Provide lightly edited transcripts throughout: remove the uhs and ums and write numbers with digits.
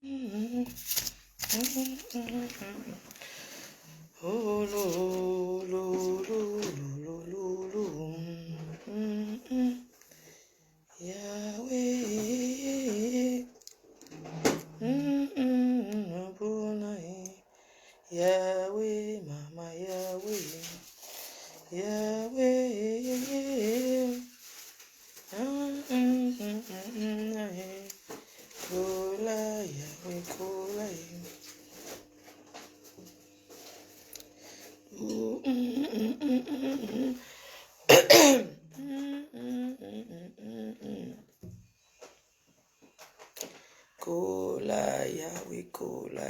Oh, lo, lo, lo, lo, lo, lo. Yahweh. Yahweh, Mama Yahweh. Yahweh. Kola, Yahweh, Kola. Kola, Yahweh, Kola.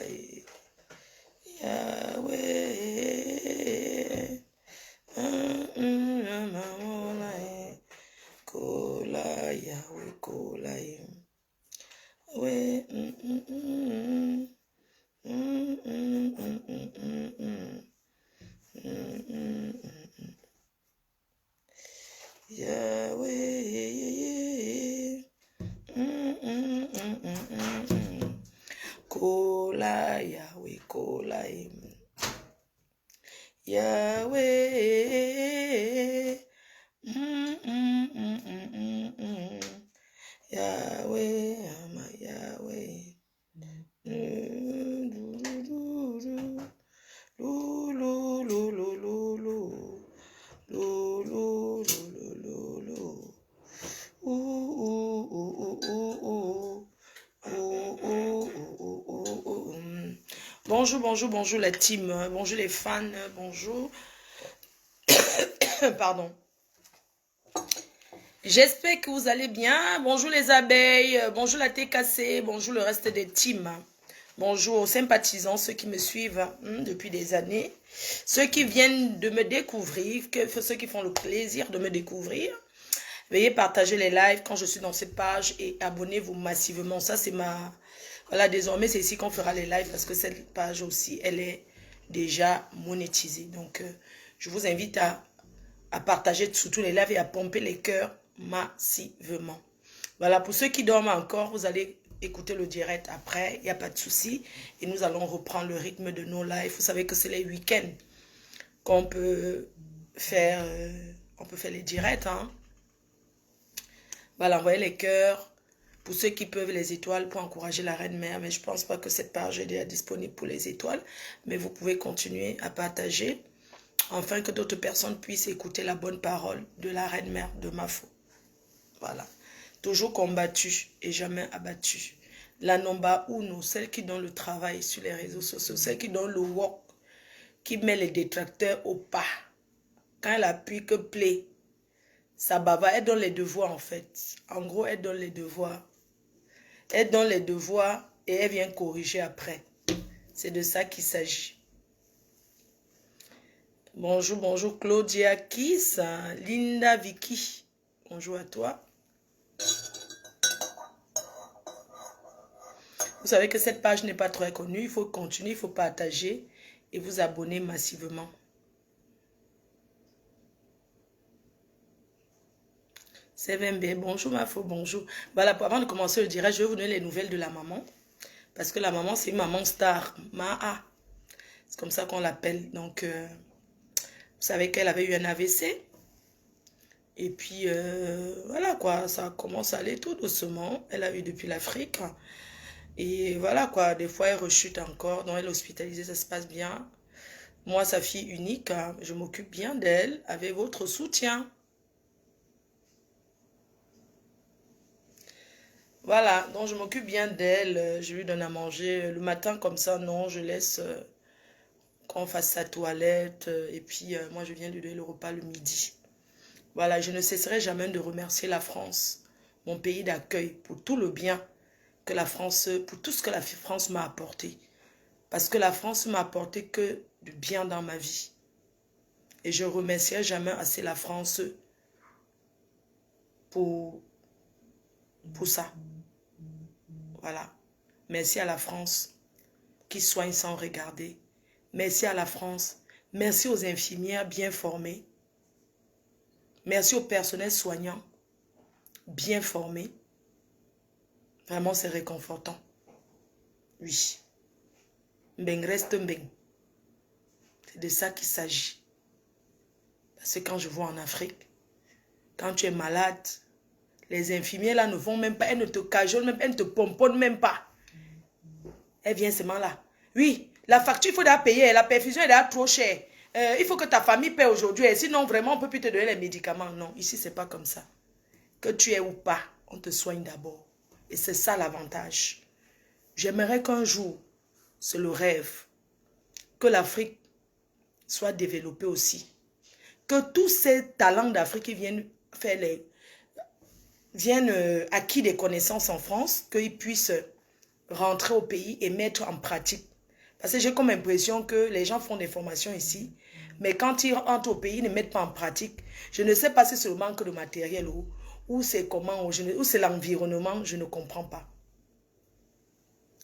Yahweh. Kola, Yahweh, Kola. Yahweh. Kola, Yahweh, Kola. Yahweh. Yahweh, ama Yahweh. Bonjour, bonjour, bonjour la team, bonjour les fans, bonjour. Pardon. J'espère que vous allez bien. Bonjour les abeilles, bonjour la TKC, bonjour le reste des teams. Bonjour aux sympathisants, ceux qui me suivent depuis des années, ceux qui viennent de me découvrir, ceux qui font le plaisir de me découvrir. Veuillez partager les lives quand je suis dans cette page et abonnez-vous massivement. Ça, c'est ma... Voilà, désormais, c'est ici qu'on fera les lives parce que cette page aussi, elle est déjà monétisée. Donc, je vous invite à partager surtout les lives et à pomper les cœurs massivement. Voilà, pour ceux qui dorment encore, vous allez écouter le direct après, il n'y a pas de souci. Et nous allons reprendre le rythme de nos lives. Vous savez que c'est les week-ends qu'on peut faire, les directs. Hein. Voilà, envoyez les cœurs. Pour ceux qui peuvent, les étoiles pour encourager la Reine Mère. Mais je ne pense pas que cette page est déjà disponible pour les étoiles. Mais vous pouvez continuer à partager. Afin que d'autres personnes puissent écouter la bonne parole de la Reine Mère de Mafo. Voilà. Toujours combattu et jamais abattu. La Nomba Uno, celle qui donne le travail sur les réseaux sociaux, celle qui donne le work, qui met les détracteurs au pas. Quand elle appuie que play, ça bava, elle donne les devoirs en fait. En gros, elle donne les devoirs. Elle donne les devoirs et elle vient corriger après. C'est de ça qu'il s'agit. Bonjour, bonjour Claudia Kiss, Linda Vicky. Bonjour à toi. Vous savez que cette page n'est pas très connue. Il faut continuer, il faut partager et vous abonner massivement. C'est VMB. Bonjour ma faux, bonjour. Voilà, avant de commencer le direct, je vais vous donner les nouvelles de la maman. Parce que la maman, c'est une maman star. Maa. C'est comme ça qu'on l'appelle. Donc, vous savez qu'elle avait eu un AVC. Et puis, voilà quoi, ça commence à aller tout doucement. Elle a eu depuis l'Afrique. Et voilà quoi, des fois elle rechute encore, donc elle est hospitalisée, ça se passe bien. Moi, sa fille unique, je m'occupe bien d'elle avec votre soutien. Voilà, donc je m'occupe bien d'elle, je lui donne à manger. Le matin comme ça, non, je laisse qu'on fasse sa toilette. Et puis moi, je viens lui donner le repas le midi. Voilà, je ne cesserai jamais de remercier la France, mon pays d'accueil, pour tout le bien que la France, pour tout ce que la France m'a apporté. Parce que la France m'a apporté que du bien dans ma vie. Et je ne remercierai jamais assez la France pour ça. Voilà. Merci à la France qui soigne sans regarder. Merci à la France. Merci aux infirmières bien formées. Merci au personnel soignant bien formé. Vraiment, c'est réconfortant. Oui. Mbeng reste mbeng. C'est de ça qu'il s'agit. Parce que quand je vois en Afrique, quand tu es malade, les infirmières là ne vont même pas, elles ne te cajolent même, elles ne te pomponnent même pas. Elle vient seulement là. Oui, la facture, il faut déjà payer. La perfusion est déjà trop chère. Il faut que ta famille paie aujourd'hui. Sinon, vraiment, on ne peut plus te donner les médicaments. Non, ici, ce n'est pas comme ça. Que tu es ou pas, on te soigne d'abord. Et c'est ça l'avantage. J'aimerais qu'un jour, c'est le rêve, que l'Afrique soit développée aussi. Que tous ces talents d'Afrique qui viennent faire acquis des connaissances en France, qu'ils puissent rentrer au pays et mettre en pratique. Parce que j'ai comme impression que les gens font des formations ici, mais quand ils rentrent au pays, ils ne mettent pas en pratique. Je ne sais pas si c'est le manque de matériel ou c'est comment, ou c'est l'environnement, je ne comprends pas.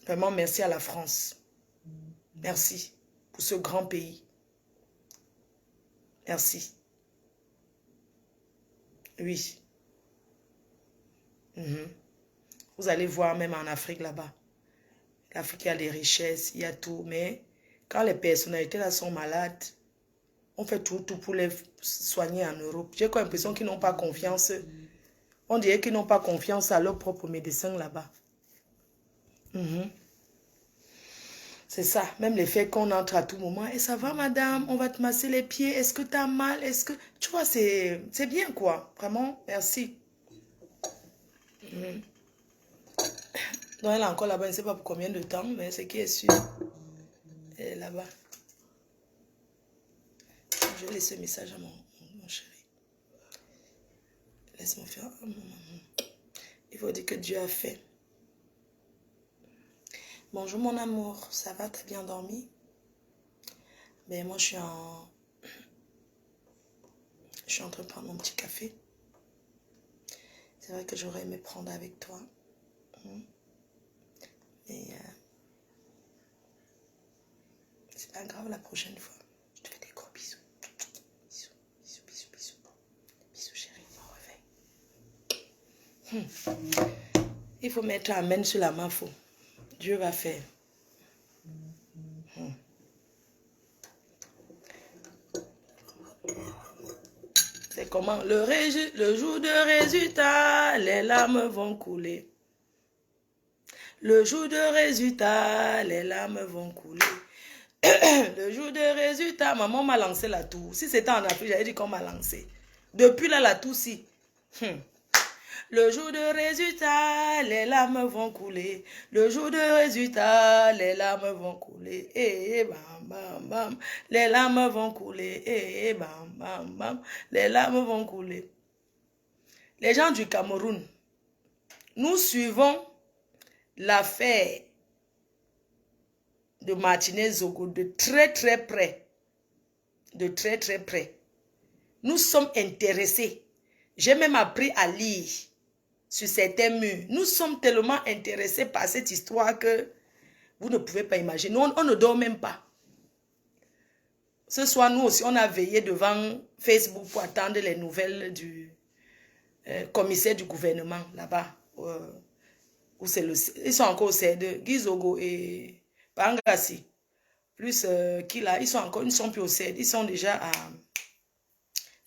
Vraiment, merci à la France. Merci pour ce grand pays. Merci. Oui. Vous allez voir même en Afrique là-bas. L'Afrique, il y a des richesses, il y a tout. Mais quand les personnalités là sont malades, on fait tout pour les soigner en Europe. J'ai comme l'impression qu'ils n'ont pas confiance. On dirait qu'ils n'ont pas confiance à leurs propres médecins là-bas. C'est ça. Même les faits qu'on entre à tout moment. Et ça va, madame? On va te masser les pieds. Est-ce que tu as mal? Est-ce que... Tu vois, c'est bien, quoi. Vraiment, merci. Donc, elle est encore là-bas. Je ne sais pas pour combien de temps, mais ce qui est sûr, elle est là-bas. Je vais laisser ce message à mon chéri. Laisse-moi faire. Il faut dire que Dieu a fait. Bonjour mon amour, ça va? T'as bien dormi? Ben moi je suis en train de prendre mon petit café. C'est vrai que j'aurais aimé prendre avec toi. Mais c'est pas grave, la prochaine fois. Je te fais des gros bisous. Bisous, bisous, bisous, bisous. Bisous chérie, bon réveil. Il faut mettre amen sur la main faux. Dieu va faire. C'est comment le jour de résultat, les larmes vont couler. Le jour de résultat, les larmes vont couler. Le jour de résultat, maman m'a lancé la tour. Si c'était en Afrique, j'avais dit qu'on m'a lancé. Depuis là, la tour, si. Le jour de résultat, les larmes vont couler. Le jour de résultat, les larmes vont couler. Eh, bam, bam, bam. Les larmes vont couler. Eh, bam, bam, bam. Les larmes vont couler. Les gens du Cameroun, nous suivons l'affaire de Martinez Zogo de très très près. De très très près. Nous sommes intéressés. J'ai même appris à lire sur certains murs. Nous sommes tellement intéressés par cette histoire que vous ne pouvez pas imaginer. On ne dort même pas. Ce soir, nous aussi, on a veillé devant Facebook pour attendre les nouvelles du commissaire du gouvernement là-bas. Ils sont encore au CED, Gizogo et Pangassi. Plus qui là, ils sont plus au CED. Ils sont déjà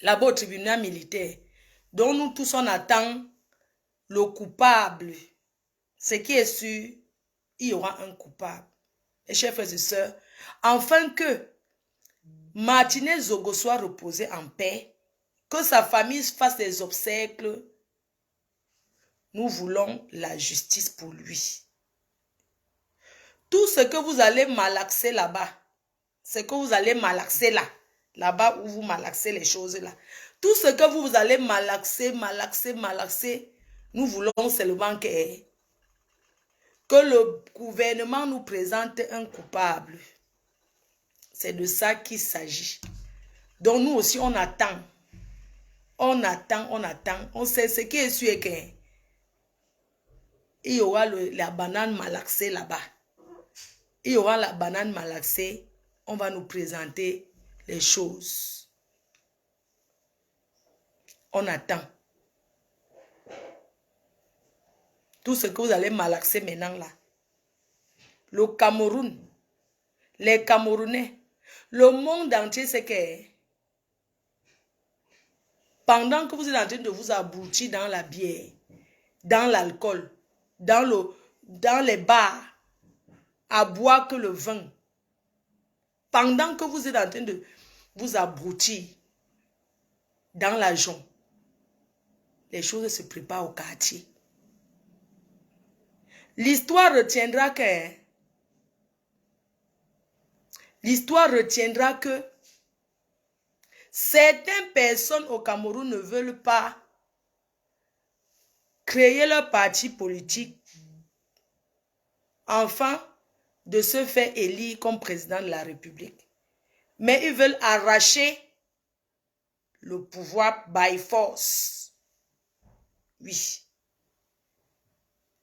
là-bas au tribunal militaire. Donc nous tous, on attend le coupable. Ce qui est sûr, il y aura un coupable. Et chers frères et sœurs, afin que Martinez Zogo soit reposé en paix, que sa famille fasse des obsèques, nous voulons la justice pour lui. Tout ce que vous allez malaxer là-bas, ce que vous allez malaxer là-bas où vous malaxez les choses là, tout ce que vous allez malaxer, nous voulons seulement que le gouvernement nous présente un coupable. C'est de ça qu'il s'agit. Donc nous aussi, on attend. On attend. On sait ce qui est sûr qu'il y aura la banane malaxée là-bas. Il y aura la banane malaxée. On va nous présenter les choses. On attend. Tout ce que vous allez malaxer maintenant là, le Cameroun, les Camerounais, le monde entier, c'est que pendant que vous êtes en train de vous abrutir dans la bière, dans l'alcool, dans les bars, à boire que le vin, pendant que vous êtes en train de vous abrutir dans l'argent, les choses se préparent au quartier. L'histoire retiendra que certaines personnes au Cameroun ne veulent pas créer leur parti politique afin de se faire élire comme président de la République. Mais ils veulent arracher le pouvoir by force. Oui.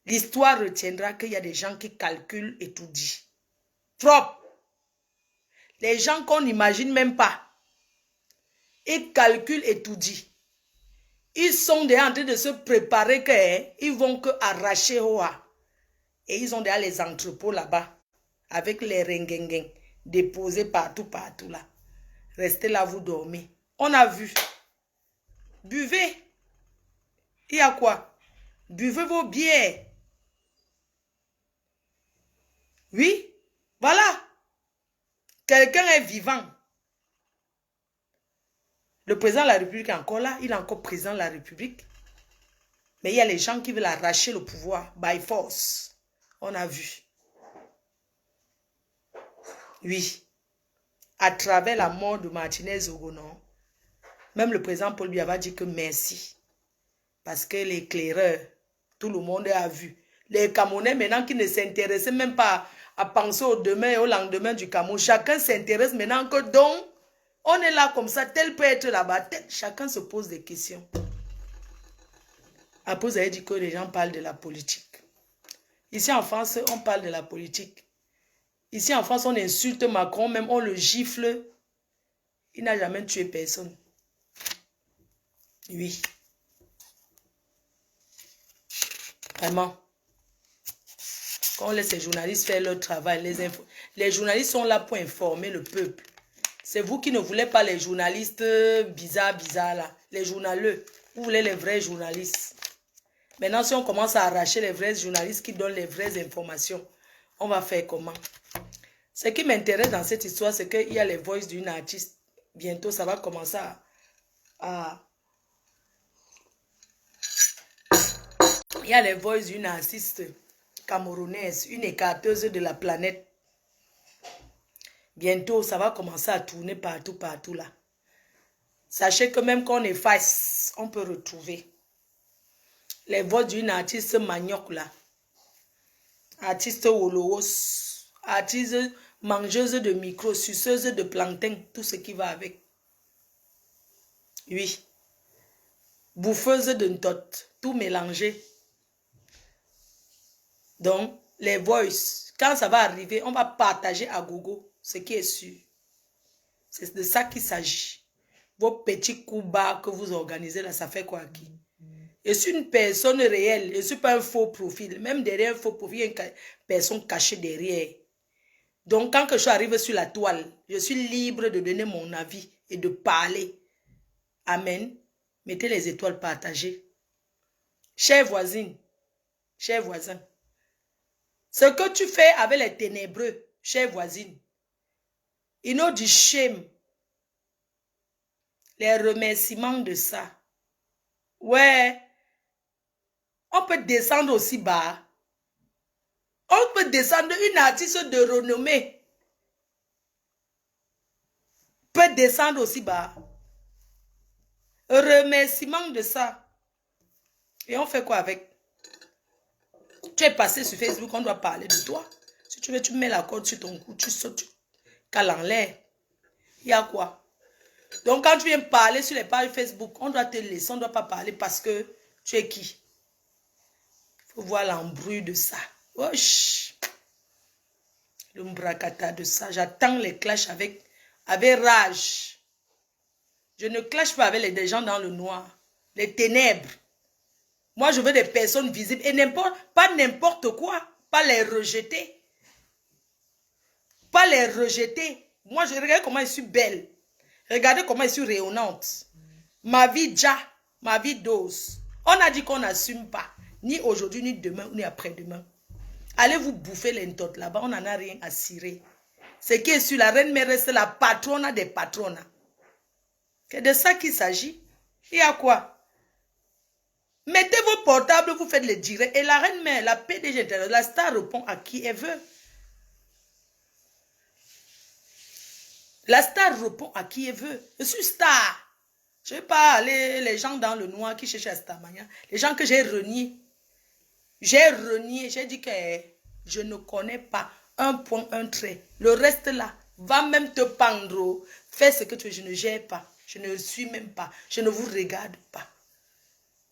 L'histoire retiendra qu'il y a des gens qui calculent et tout dit. Propre. Les gens qu'on n'imagine même pas. Ils calculent et tout dit. Ils sont déjà en train de se préparer qu'ils vont que arracher Hoa. Et ils ont déjà les entrepôts là-bas. Avec les rengengen déposés partout là. Restez là, vous dormez. On a vu. Buvez. Il y a quoi? Buvez vos bières. Oui, voilà. Quelqu'un est vivant. Le président de la République est encore là. Il est encore président de la République. Mais il y a les gens qui veulent arracher le pouvoir by force. On a vu. Oui. À travers la mort de Martinez Ogonon, même le président Paul Biya va dire que merci. Parce que l'éclaireur, tout le monde a vu. Les Camerounais maintenant qui ne s'intéressaient même pas à penser au demain et au lendemain du Cameroun. Chacun s'intéresse maintenant que donc, on est là comme ça, tel peut être là-bas. Chacun se pose des questions. Après, vous avez dit que les gens parlent de la politique. Ici en France, on parle de la politique. Ici en France, on insulte Macron, même on le gifle. Il n'a jamais tué personne. Oui. Vraiment. Quand on laisse les journalistes faire leur travail, les journalistes sont là pour informer le peuple. C'est vous qui ne voulez pas les journalistes bizarres là. Les journaleux. Vous voulez les vrais journalistes. Maintenant, si on commence à arracher les vrais journalistes qui donnent les vraies informations, on va faire comment? Ce qui m'intéresse dans cette histoire, c'est qu'il y a les voices d'une artiste. Bientôt, ça va commencer Il y a les voices d'une artiste camerounaise, une écarteuse de la planète. Bientôt, ça va commencer à tourner partout là. Sachez que même quand on efface, on peut retrouver les voix d'une artiste manioc là. Artiste wolowos, artiste mangeuse de micro, suceuse de plancton, tout ce qui va avec. Oui. Bouffeuse de ntot, tout mélangé. Donc, les voices, quand ça va arriver, on va partager à gogo ce qui est sûr. C'est de ça qu'il s'agit. Vos petits coups bas que vous organisez là, ça fait quoi qui? Je suis une personne réelle, je ne suis pas un faux profil. Même derrière un faux profil, il y a une personne cachée derrière. Donc, quand je arrive sur la toile, je suis libre de donner mon avis et de parler. Amen. Mettez les étoiles partagées. Chère voisine, chers voisins, ce que tu fais avec les ténébreux, chère voisine, il nous dit shame. Les remerciements de ça. Ouais. On peut descendre aussi bas. On peut descendre une artiste de renommée. Peut descendre aussi bas. Remerciement de ça. Et on fait quoi avec? Tu es passé sur Facebook, on doit parler de toi. Si tu veux, tu mets la corde sur ton cou, tu sautes, tu cales en l'air. Il y a quoi? Donc quand tu viens parler sur les pages Facebook, on doit te laisser, on ne doit pas parler parce que tu es qui? Il faut voir l'embrouille de ça. Wesh. Le mbracata de ça. J'attends les clashs avec rage. Je ne clash pas avec des gens dans le noir. Les ténèbres. Moi, je veux des personnes visibles. Et pas n'importe quoi. Pas les rejeter. va les rejeter. Moi, je regarde comment je suis belle. Regardez comment je suis rayonnante. Ma vie déjà, ma vie dose. On a dit qu'on n'assume pas. Ni aujourd'hui, ni demain, ni après-demain. Allez vous bouffer l'intote là-bas, on n'en a rien à cirer. C'est qui est sur la reine mère, c'est la patronne des patronnes. C'est de ça qu'il s'agit. Il y a quoi? Mettez vos portables, vous faites les directs. Et la reine mère, la PDG intérieure, la star répond à qui elle veut. La star répond à qui elle veut. Je suis star. Je ne vais pas aller les gens dans le noir qui cherchent à Starmania. Les gens que j'ai reniés. J'ai renié, j'ai dit que je ne connais pas un point, un trait. Le reste là, va même te pendre. Fais ce que tu veux, je ne gère pas. Je ne suis même pas. Je ne vous regarde pas.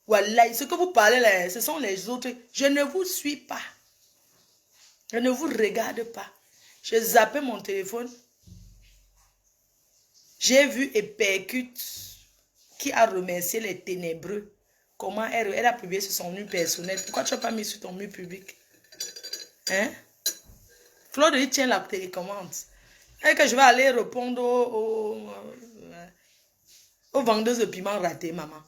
Voilà, ce que vous parlez là, ce sont les autres. Je ne vous suis pas. Je ne vous regarde pas. J'ai zappé mon téléphone. J'ai vu Epercute qui a remercié les ténébreux. Comment elle a publié sur son mur personnel. Pourquoi tu n'as pas mis sur ton mur public? Hein? Claude, il tient la télécommande. Et que je vais aller répondre aux vendeuses de piment raté, maman.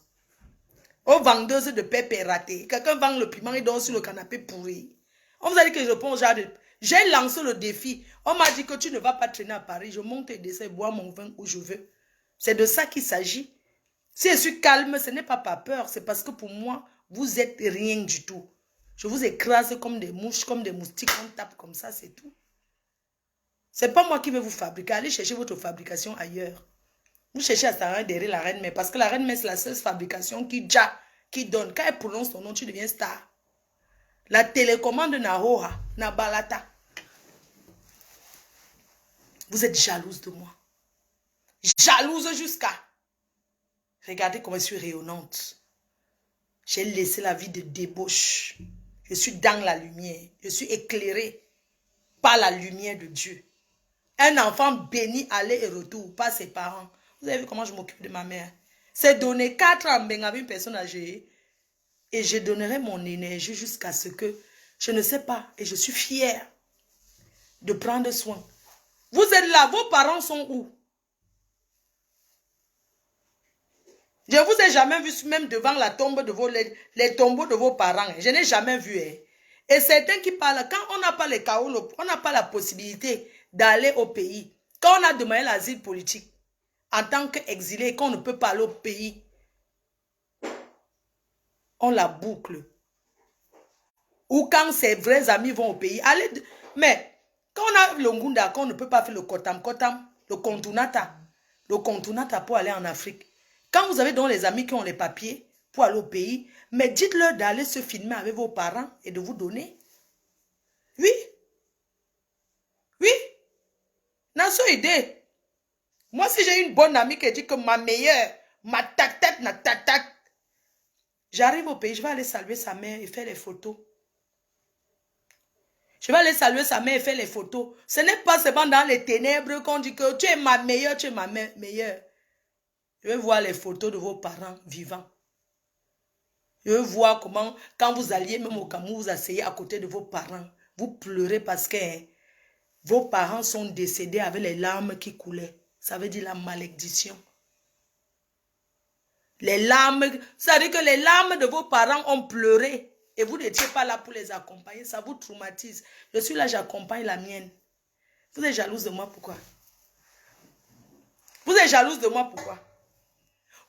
Aux vendeuses de pépé raté. Quelqu'un vend le piment, il dort sur le canapé pourri. On vous a dit que je réponds au genre de... J'ai lancé le défi. On m'a dit que tu ne vas pas traîner à Paris. Je monte et descends, bois mon vin où je veux. C'est de ça qu'il s'agit. Si je suis calme, ce n'est pas par peur. C'est parce que pour moi, vous êtes rien du tout. Je vous écrase comme des mouches, comme des moustiques. On tape comme ça, c'est tout. C'est pas moi qui vais vous fabriquer. Allez chercher votre fabrication ailleurs. Vous cherchez à s'arrêter derrière la reine mère. Parce que la reine mère, c'est la seule fabrication qui donne. Quand elle prononce ton nom, tu deviens star. La télécommande Nahoha, Nabalata. Vous êtes jalouse de moi. Jalouse jusqu'à... Regardez comment je suis rayonnante. J'ai laissé la vie de débauche. Je suis dans la lumière. Je suis éclairée par la lumière de Dieu. Un enfant béni aller et retour par ses parents. Vous avez vu comment je m'occupe de ma mère? C'est donner 4 ans avec une personne âgée. Et je donnerai mon énergie jusqu'à ce que je ne sais pas. Et je suis fière de prendre soin. Vous êtes là, vos parents sont où? Je ne vous ai jamais vu même devant la tombe de les tombeaux de vos parents. Je n'ai jamais vu. Et certains qui parlent, quand on n'a pas les chaos, on n'a pas la possibilité d'aller au pays. Quand on a demandé l'asile politique, en tant qu'exilé, qu'on ne peut pas aller au pays, on la boucle. Ou quand ses vrais amis vont au pays, allez, mais quand on a le Ngunda, qu'on ne peut pas faire le Kotam, le Kontunata pour aller en Afrique. Quand vous avez donc les amis qui ont les papiers pour aller au pays, mais dites-leur d'aller se filmer avec vos parents et de vous donner. Oui. Oui. N'a pas idée. Moi, si j'ai une bonne amie qui dit que ma meilleure, ma tac-tac, na tac-tac, j'arrive au pays, je vais aller saluer sa mère et faire les photos. Je vais aller saluer sa mère et faire les photos. Ce n'est pas seulement dans les ténèbres qu'on dit que tu es ma meilleure, tu es ma meilleure. Je vais voir les photos de vos parents vivants. Je veux voir comment, quand vous alliez même au Cameroun, vous asseyez à côté de vos parents. Vous pleurez parce que vos parents sont décédés avec les larmes qui coulaient. Ça veut dire la malédiction. Les larmes, ça veut dire que les larmes de vos parents ont pleuré. Et vous n'étiez pas là pour les accompagner. Ça vous traumatise. Je suis là, j'accompagne la mienne. Vous êtes jalouse de moi, pourquoi? Vous êtes jalouse de moi, pourquoi?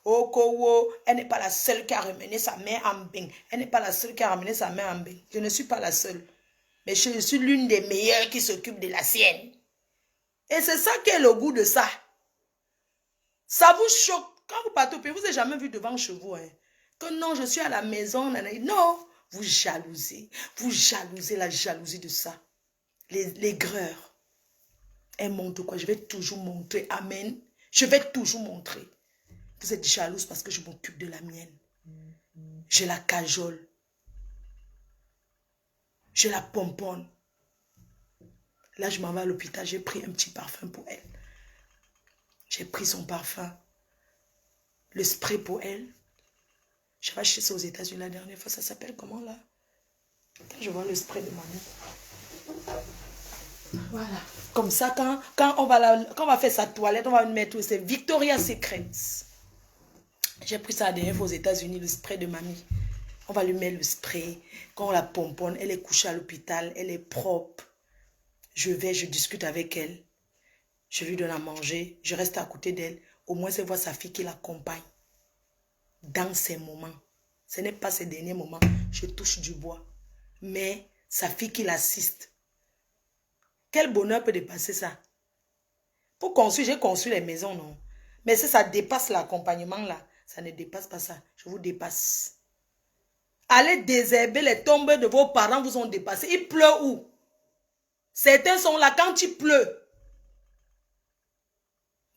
Okowo, elle n'est pas la seule qui a ramené sa mère en bain. Elle n'est pas la seule qui a ramené sa mère en bain. Je ne suis pas la seule. Mais je suis l'une des meilleures qui s'occupe de la sienne. Et c'est ça qui est le goût de ça. Ça vous choque. Quand vous partez au pays, vous n'avez jamais vu devant chez vous. Hein, que non, je suis à la maison. Non, vous jalousez. Vous jalousez la jalousie de ça. L'aigreur. Elle montre quoi? Je vais toujours montrer. Amen. Je vais toujours montrer. Vous êtes jalouse parce que je m'occupe de la mienne. Je la cajole. Je la pomponne. Là, je m'en vais à l'hôpital. J'ai pris un petit parfum pour elle. J'ai pris son parfum. Le spray pour elle. J'avais acheté ça aux États-Unis la dernière fois. Ça s'appelle comment là? Quand je vois le spray de ma mère. Voilà. Comme ça, quand on va faire sa toilette, on va mettre, c'est Victoria's Secret. J'ai pris ça la dernière fois aux États-Unis, le spray de mamie. On va lui mettre le spray. Quand on la pomponne, elle est couchée à l'hôpital, elle est propre. Je discute avec elle. Je lui donne à manger. Je reste à côté d'elle. Au moins, elle voit sa fille qui l'accompagne. Dans ces moments. Ce n'est pas ces derniers moments. Je touche du bois. Mais sa fille qui l'assiste. Quel bonheur peut dépasser ça? Pour construire, j'ai construit les maisons, non? Mais si ça dépasse l'accompagnement là, ça ne dépasse pas ça. Je vous dépasse. Allez désherber les tombes de vos parents vous ont dépassé. Il pleut où? Certains sont là quand il pleut.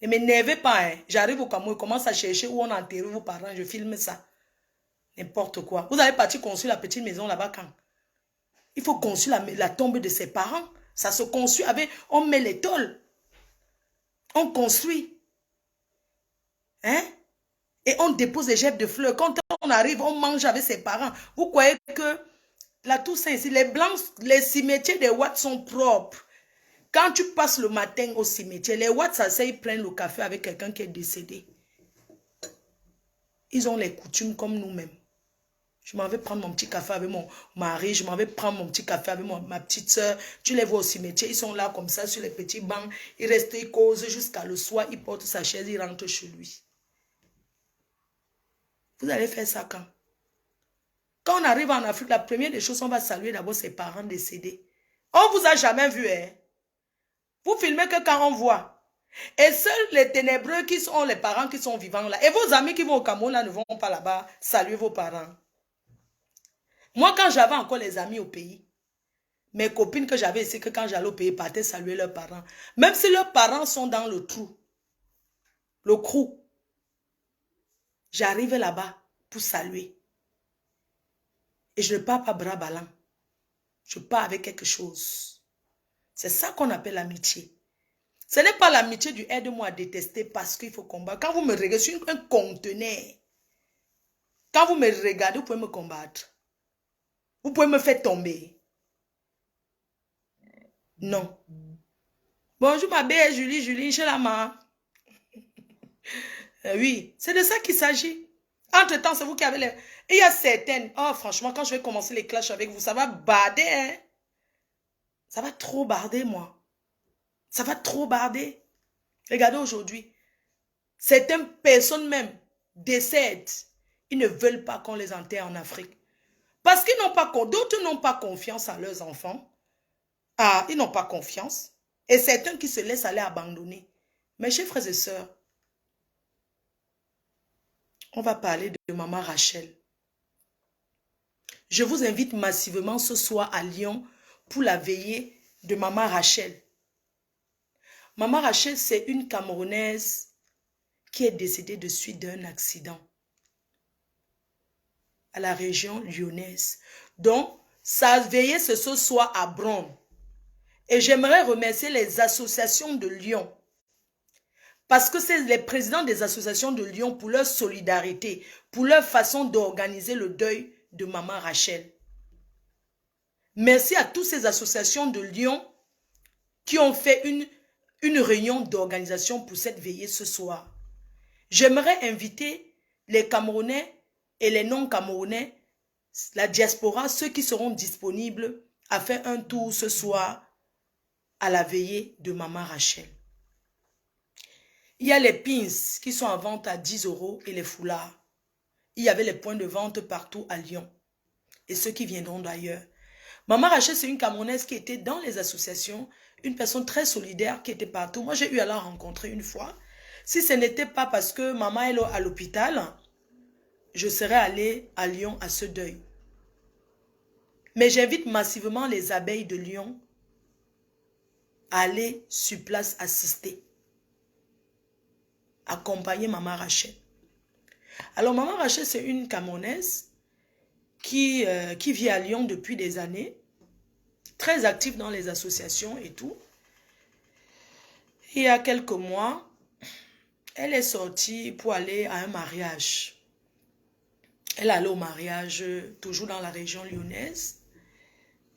Ne m'énervez pas, hein. J'arrive au Cameroun, je commence à chercher où on a enterré vos parents, je filme ça. N'importe quoi. Vous allez partir construire la petite maison là-bas quand? Il faut construire la tombe de ses parents. Ça se construit avec, on met les tôles. On construit. Hein? Et on dépose des gerbes de fleurs. Quand on arrive, on mange avec ses parents. Vous croyez que la Toussaint ici, les blancs, les cimetières des Watts sont propres. Quand tu passes le matin au cimetière, les Watts s'asseyent, prennent le café avec quelqu'un qui est décédé. Ils ont les coutumes comme nous-mêmes. Je m'en vais prendre mon petit café avec mon mari, je m'en vais prendre mon petit café avec ma petite soeur. Tu les vois au cimetière, ils sont là comme ça sur les petits bancs. Ils restent, ils causent jusqu'à le soir, ils portent sa chaise, ils rentrent chez lui. Vous allez faire ça quand? Quand on arrive en Afrique, la première des choses, on va saluer d'abord ses parents décédés. On ne vous a jamais vu, hein? Vous filmez que quand on voit. Et seuls les ténébreux qui sont les parents qui sont vivants là. Et vos amis qui vont au Cameroun là ne vont pas là-bas saluer vos parents. Moi, quand j'avais encore les amis au pays, mes copines que j'avais ici, que quand j'allais au pays, partaient saluer leurs parents. Même si leurs parents sont dans le trou, le crou, j'arrive là-bas pour saluer. Et je ne pars pas bras ballants. Je pars avec quelque chose. C'est ça qu'on appelle l'amitié. Ce n'est pas l'amitié du aide-moi à détester parce qu'il faut combattre. Quand vous me regardez, je suis un conteneur. Quand vous me regardez, vous pouvez me combattre. Vous pouvez me faire tomber. Non. Bonjour ma belle Julie, Julie, chez la main. Oui, c'est de ça qu'il s'agit. Entre-temps, c'est vous qui avez les... Et il y a certaines... Oh, franchement, quand je vais commencer les clashs avec vous, ça va barder, hein. Ça va trop barder, moi. Ça va trop barder. Regardez aujourd'hui. Certaines personnes même décèdent. Ils ne veulent pas qu'on les enterre en Afrique. Parce qu'ils n'ont pas... D'autres n'ont pas confiance en leurs enfants. Ah, ils n'ont pas confiance. Et certains qui se laissent aller abandonner. Mes chers frères et sœurs, on va parler de maman Rachel. Je vous invite massivement ce soir à Lyon pour la veillée de maman Rachel. Maman Rachel, c'est une Camerounaise qui est décédée de suite d'un accident à la région lyonnaise. Donc, sa veillée c'est ce soir à Bron. Et j'aimerais remercier les associations de Lyon. Parce que c'est les présidents des associations de Lyon pour leur solidarité, pour leur façon d'organiser le deuil de maman Rachel. Merci à toutes ces associations de Lyon qui ont fait une réunion d'organisation pour cette veillée ce soir. J'aimerais inviter les Camerounais et les non-Camerounais, la diaspora, ceux qui seront disponibles à faire un tour ce soir à la veillée de maman Rachel. Il y a les pins qui sont en vente à 10 € et les foulards. Il y avait les points de vente partout à Lyon. Et ceux qui viendront d'ailleurs. Maman Rachel, c'est une Camerounaise qui était dans les associations, une personne très solidaire qui était partout. Moi, j'ai eu à la rencontrer une fois. Si ce n'était pas parce que maman est à l'hôpital, je serais allée à Lyon à ce deuil. Mais j'invite massivement les abeilles de Lyon à aller sur place assister. Accompagner maman Rachel. Alors, maman Rachel, c'est une Camerounaise qui vit à Lyon depuis des années, très active dans les associations et tout. Il y a quelques mois, elle est sortie pour aller à un mariage. Elle allait au mariage, toujours dans la région lyonnaise.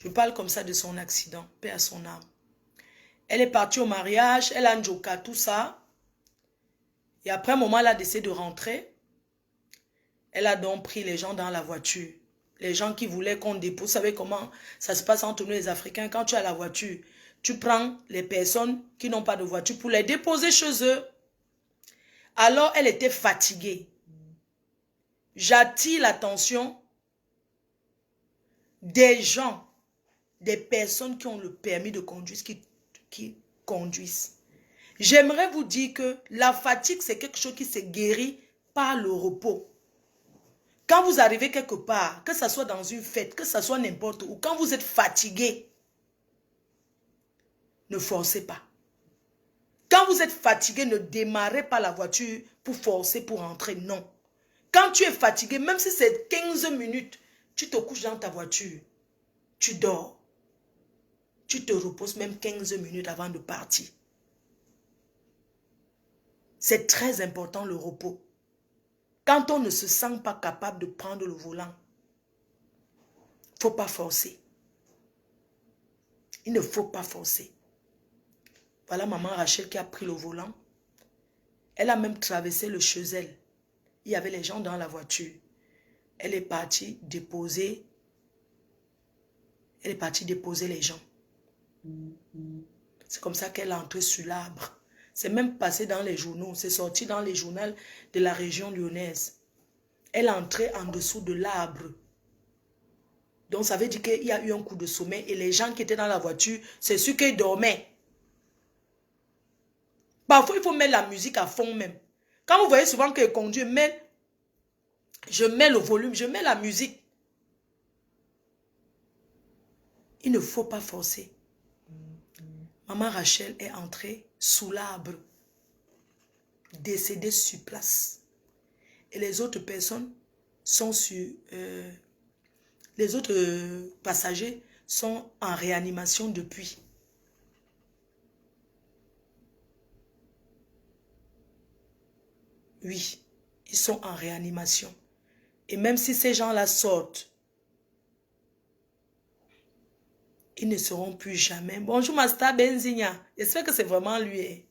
Je parle comme ça de son accident, paix à son âme. Elle est partie au mariage, elle a njoka, tout ça. Et après un moment, elle a décidé de rentrer. Elle a donc pris les gens dans la voiture. Les gens qui voulaient qu'on dépose. Vous savez comment ça se passe entre nous les Africains. Quand tu as la voiture, tu prends les personnes qui n'ont pas de voiture pour les déposer chez eux. Alors, elle était fatiguée. J'attire l'attention des gens, des personnes qui ont le permis de conduire, qui conduisent. J'aimerais vous dire que la fatigue, c'est quelque chose qui se guérit par le repos. Quand vous arrivez quelque part, que ce soit dans une fête, que ce soit n'importe où, quand vous êtes fatigué, ne forcez pas. Quand vous êtes fatigué, ne démarrez pas la voiture pour forcer, pour entrer, non. Quand tu es fatigué, même si c'est 15 minutes, tu te couches dans ta voiture, tu dors, tu te reposes même 15 minutes avant de partir. C'est très important le repos. Quand on ne se sent pas capable de prendre le volant, il ne faut pas forcer. Il ne faut pas forcer. Voilà maman Rachel qui a pris le volant. Elle a même traversé le Chesel. Il y avait les gens dans la voiture. Elle est partie déposer. Elle est partie déposer les gens. C'est comme ça qu'elle est entrée sur l'arbre. C'est même passé dans les journaux. C'est sorti dans les journaux de la région lyonnaise. Elle est entrée en dessous de l'arbre. Donc ça veut dire qu'il y a eu un coup de sommeil. Et les gens qui étaient dans la voiture, c'est ceux qui dormaient. Parfois, il faut mettre la musique à fond même. Quand vous voyez souvent que je conduis, je mets le volume, je mets la musique. Il ne faut pas forcer. Maman Rachel est entrée sous l'arbre, décédée sur place. Et les autres personnes sont sur... les autres passagers sont en réanimation depuis. Oui, ils sont en réanimation. Et même si ces gens-là sortent, ils ne seront plus jamais. Bonjour, Master Benzigna. J'espère que c'est vraiment lui.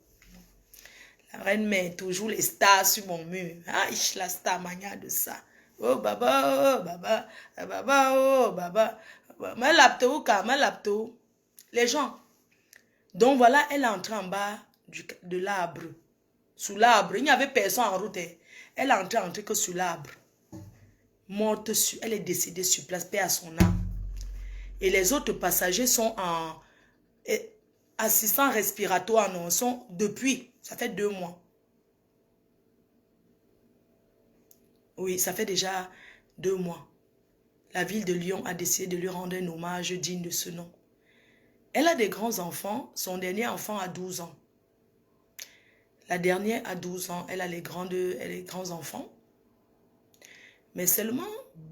La reine met toujours les stars sur mon mur. Ah, la star mania de ça. Oh, baba, oh, baba, baba, oh, baba. Malapto. Les gens. Donc voilà, elle est entrée en bas de l'arbre. Sous l'arbre. Il n'y avait personne en route. Elle est entrée que sur l'arbre. Morte, elle est décédée sur place, paix à son âme. Et les autres passagers sont en assistant respiratoire, non, sont depuis, ça fait 2 mois. Oui, ça fait déjà 2 mois. La ville de Lyon a décidé de lui rendre un hommage digne de ce nom. Elle a des grands enfants, son dernier enfant a 12 ans. La dernière a 12 ans, elle a les grands enfants. Mais seulement,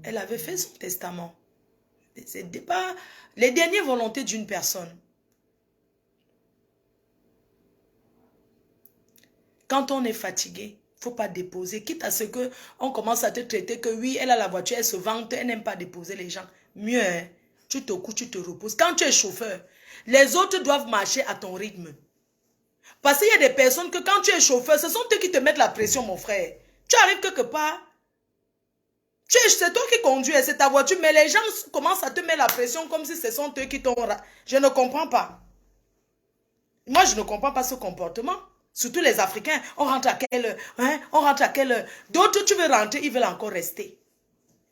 elle avait fait son testament. Ce n'était pas les dernières volontés d'une personne. Quand on est fatigué, il ne faut pas déposer. Quitte à ce qu'on commence à te traiter que oui, elle a la voiture, elle se vante, elle n'aime pas déposer les gens. Mieux, hein, tu te couches, tu te reposes. Quand tu es chauffeur, les autres doivent marcher à ton rythme. Parce qu'il y a des personnes que quand tu es chauffeur, ce sont eux qui te mettent la pression, mon frère. Tu arrives quelque part, c'est toi qui conduis, c'est ta voiture, mais les gens commencent à te mettre la pression comme si ce sont eux qui t'ont... Je ne comprends pas. Moi, je ne comprends pas ce comportement. Surtout les Africains, on rentre à quelle heure, hein? On rentre à quelle heure? D'autres, tu veux rentrer, ils veulent encore rester.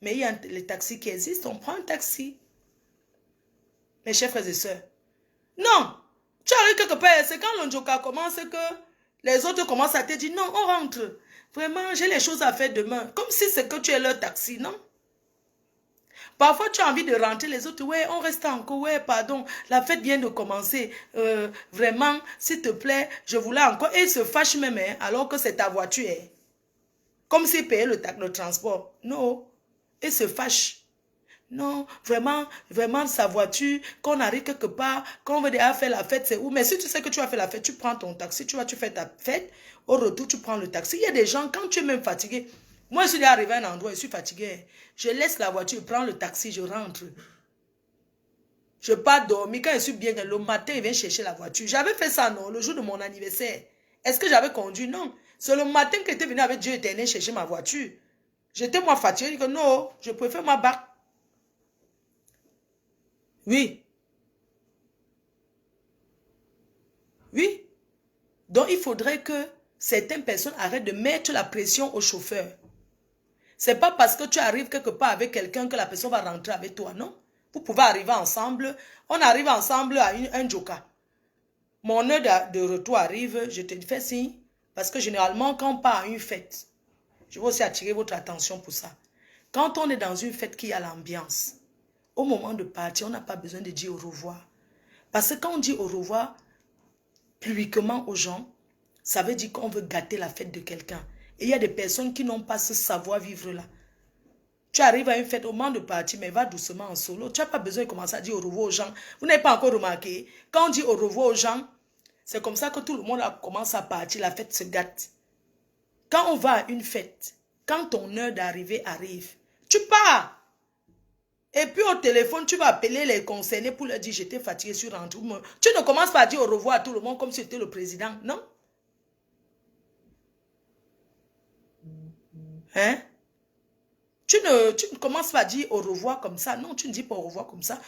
Mais il y a les taxis qui existent, on prend un taxi. Mes chers frères et sœurs. Non, tu arrives quelque part, c'est quand le Njoka commence que les autres commencent à te dire, non, on rentre. Vraiment, j'ai les choses à faire demain. Comme si c'est que tu es leur taxi, non? Parfois, tu as envie de rentrer, les autres, ouais, on reste encore, ouais, pardon, la fête vient de commencer. Vraiment, s'il te plaît, je voulais encore. Et ils se fâchent même, hein, alors que c'est ta voiture. Hein. Comme s'ils payaient le transport. Non, ils se fâchent. Non, vraiment, sa voiture, qu'on arrive quelque part, qu'on veut déjà faire la fête, c'est où? Mais si tu sais que tu vas faire la fête, tu prends ton taxi, tu fais ta fête, au retour, tu prends le taxi. Il y a des gens, quand tu es même fatigué, moi, je suis arrivé à un endroit, je suis fatigué, je laisse la voiture, je prends le taxi, je rentre. Je pars dormir. Quand je suis bien, le matin, il vient chercher la voiture. J'avais fait ça, non, le jour de mon anniversaire. Est-ce que j'avais conduit? Non. C'est le matin que j'étais venu avec Dieu éternel chercher ma voiture. J'étais moi fatigué. Je dis que non, je préfère ma barque. Oui. Oui. Donc, il faudrait que certaines personnes arrêtent de mettre la pression au chauffeur. C'est pas parce que tu arrives quelque part avec quelqu'un que la personne va rentrer avec toi, non? Vous pouvez arriver ensemble. On arrive ensemble à un joker. Mon heure de retour arrive, je te fais signe. Parce que généralement, quand on part à une fête, je veux aussi attirer votre attention pour ça. Quand on est dans une fête qui a l'ambiance, au moment de partir, on n'a pas besoin de dire au revoir. Parce que quand on dit au revoir publiquement aux gens, ça veut dire qu'on veut gâter la fête de quelqu'un. Et il y a des personnes qui n'ont pas ce savoir-vivre-là. Tu arrives à une fête au moment de partir, mais va doucement en solo. Tu n'as pas besoin de commencer à dire au revoir aux gens. Vous n'avez pas encore remarqué. Quand on dit au revoir aux gens, c'est comme ça que tout le monde commence à partir. La fête se gâte. Quand on va à une fête, quand ton heure d'arrivée arrive, tu pars. Et puis au téléphone, tu vas appeler les concernés pour leur dire j'étais fatigué sur rentrée. Tu ne commences pas à dire au revoir à tout le monde comme si tu étais le président, non? Hein? Tu ne commences pas à dire au revoir comme ça. Non, tu ne dis pas au revoir comme ça.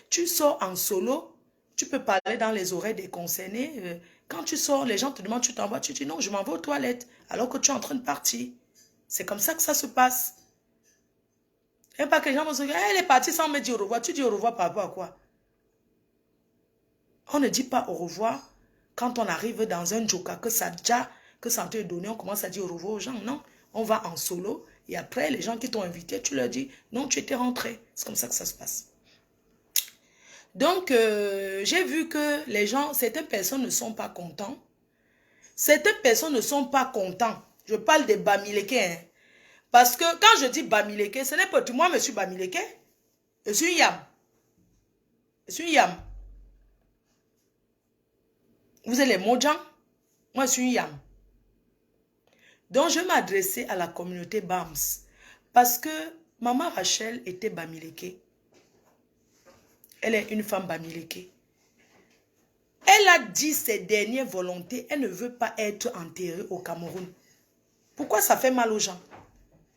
Tu sors en solo. Tu peux parler dans les oreilles des concernés. Quand tu sors, les gens te demandent, tu t'en vas. Tu dis non, je m'en vais aux toilettes. Alors que tu es en train de partir. C'est comme ça que ça se passe. Et pas que les gens vont se dire, elle est partie sans me dire au revoir. Tu dis au revoir par rapport à quoi? On ne dit pas au revoir quand on arrive dans un joker que ça te est donné. On commence à dire au revoir aux gens. Non, on va en solo. Et après, les gens qui t'ont invité, tu leur dis, non, tu étais rentré. C'est comme ça que ça se passe. Donc, j'ai vu que les gens, certaines personnes ne sont pas contents. Certaines personnes ne sont pas contents. Je parle des Bamileke. Hein. Parce que quand je dis Bamileke, ce n'est pas tout. Moi, je suis Bamileke. Je suis Yam. Je suis Yam. Vous êtes les Mojang. Moi, je suis Yam. Donc, je m'adressais à la communauté Bams. Parce que maman Rachel était Bamileke. Elle est une femme Bamileke. Elle a dit ses dernières volontés. Elle ne veut pas être enterrée au Cameroun. Pourquoi ça fait mal aux gens?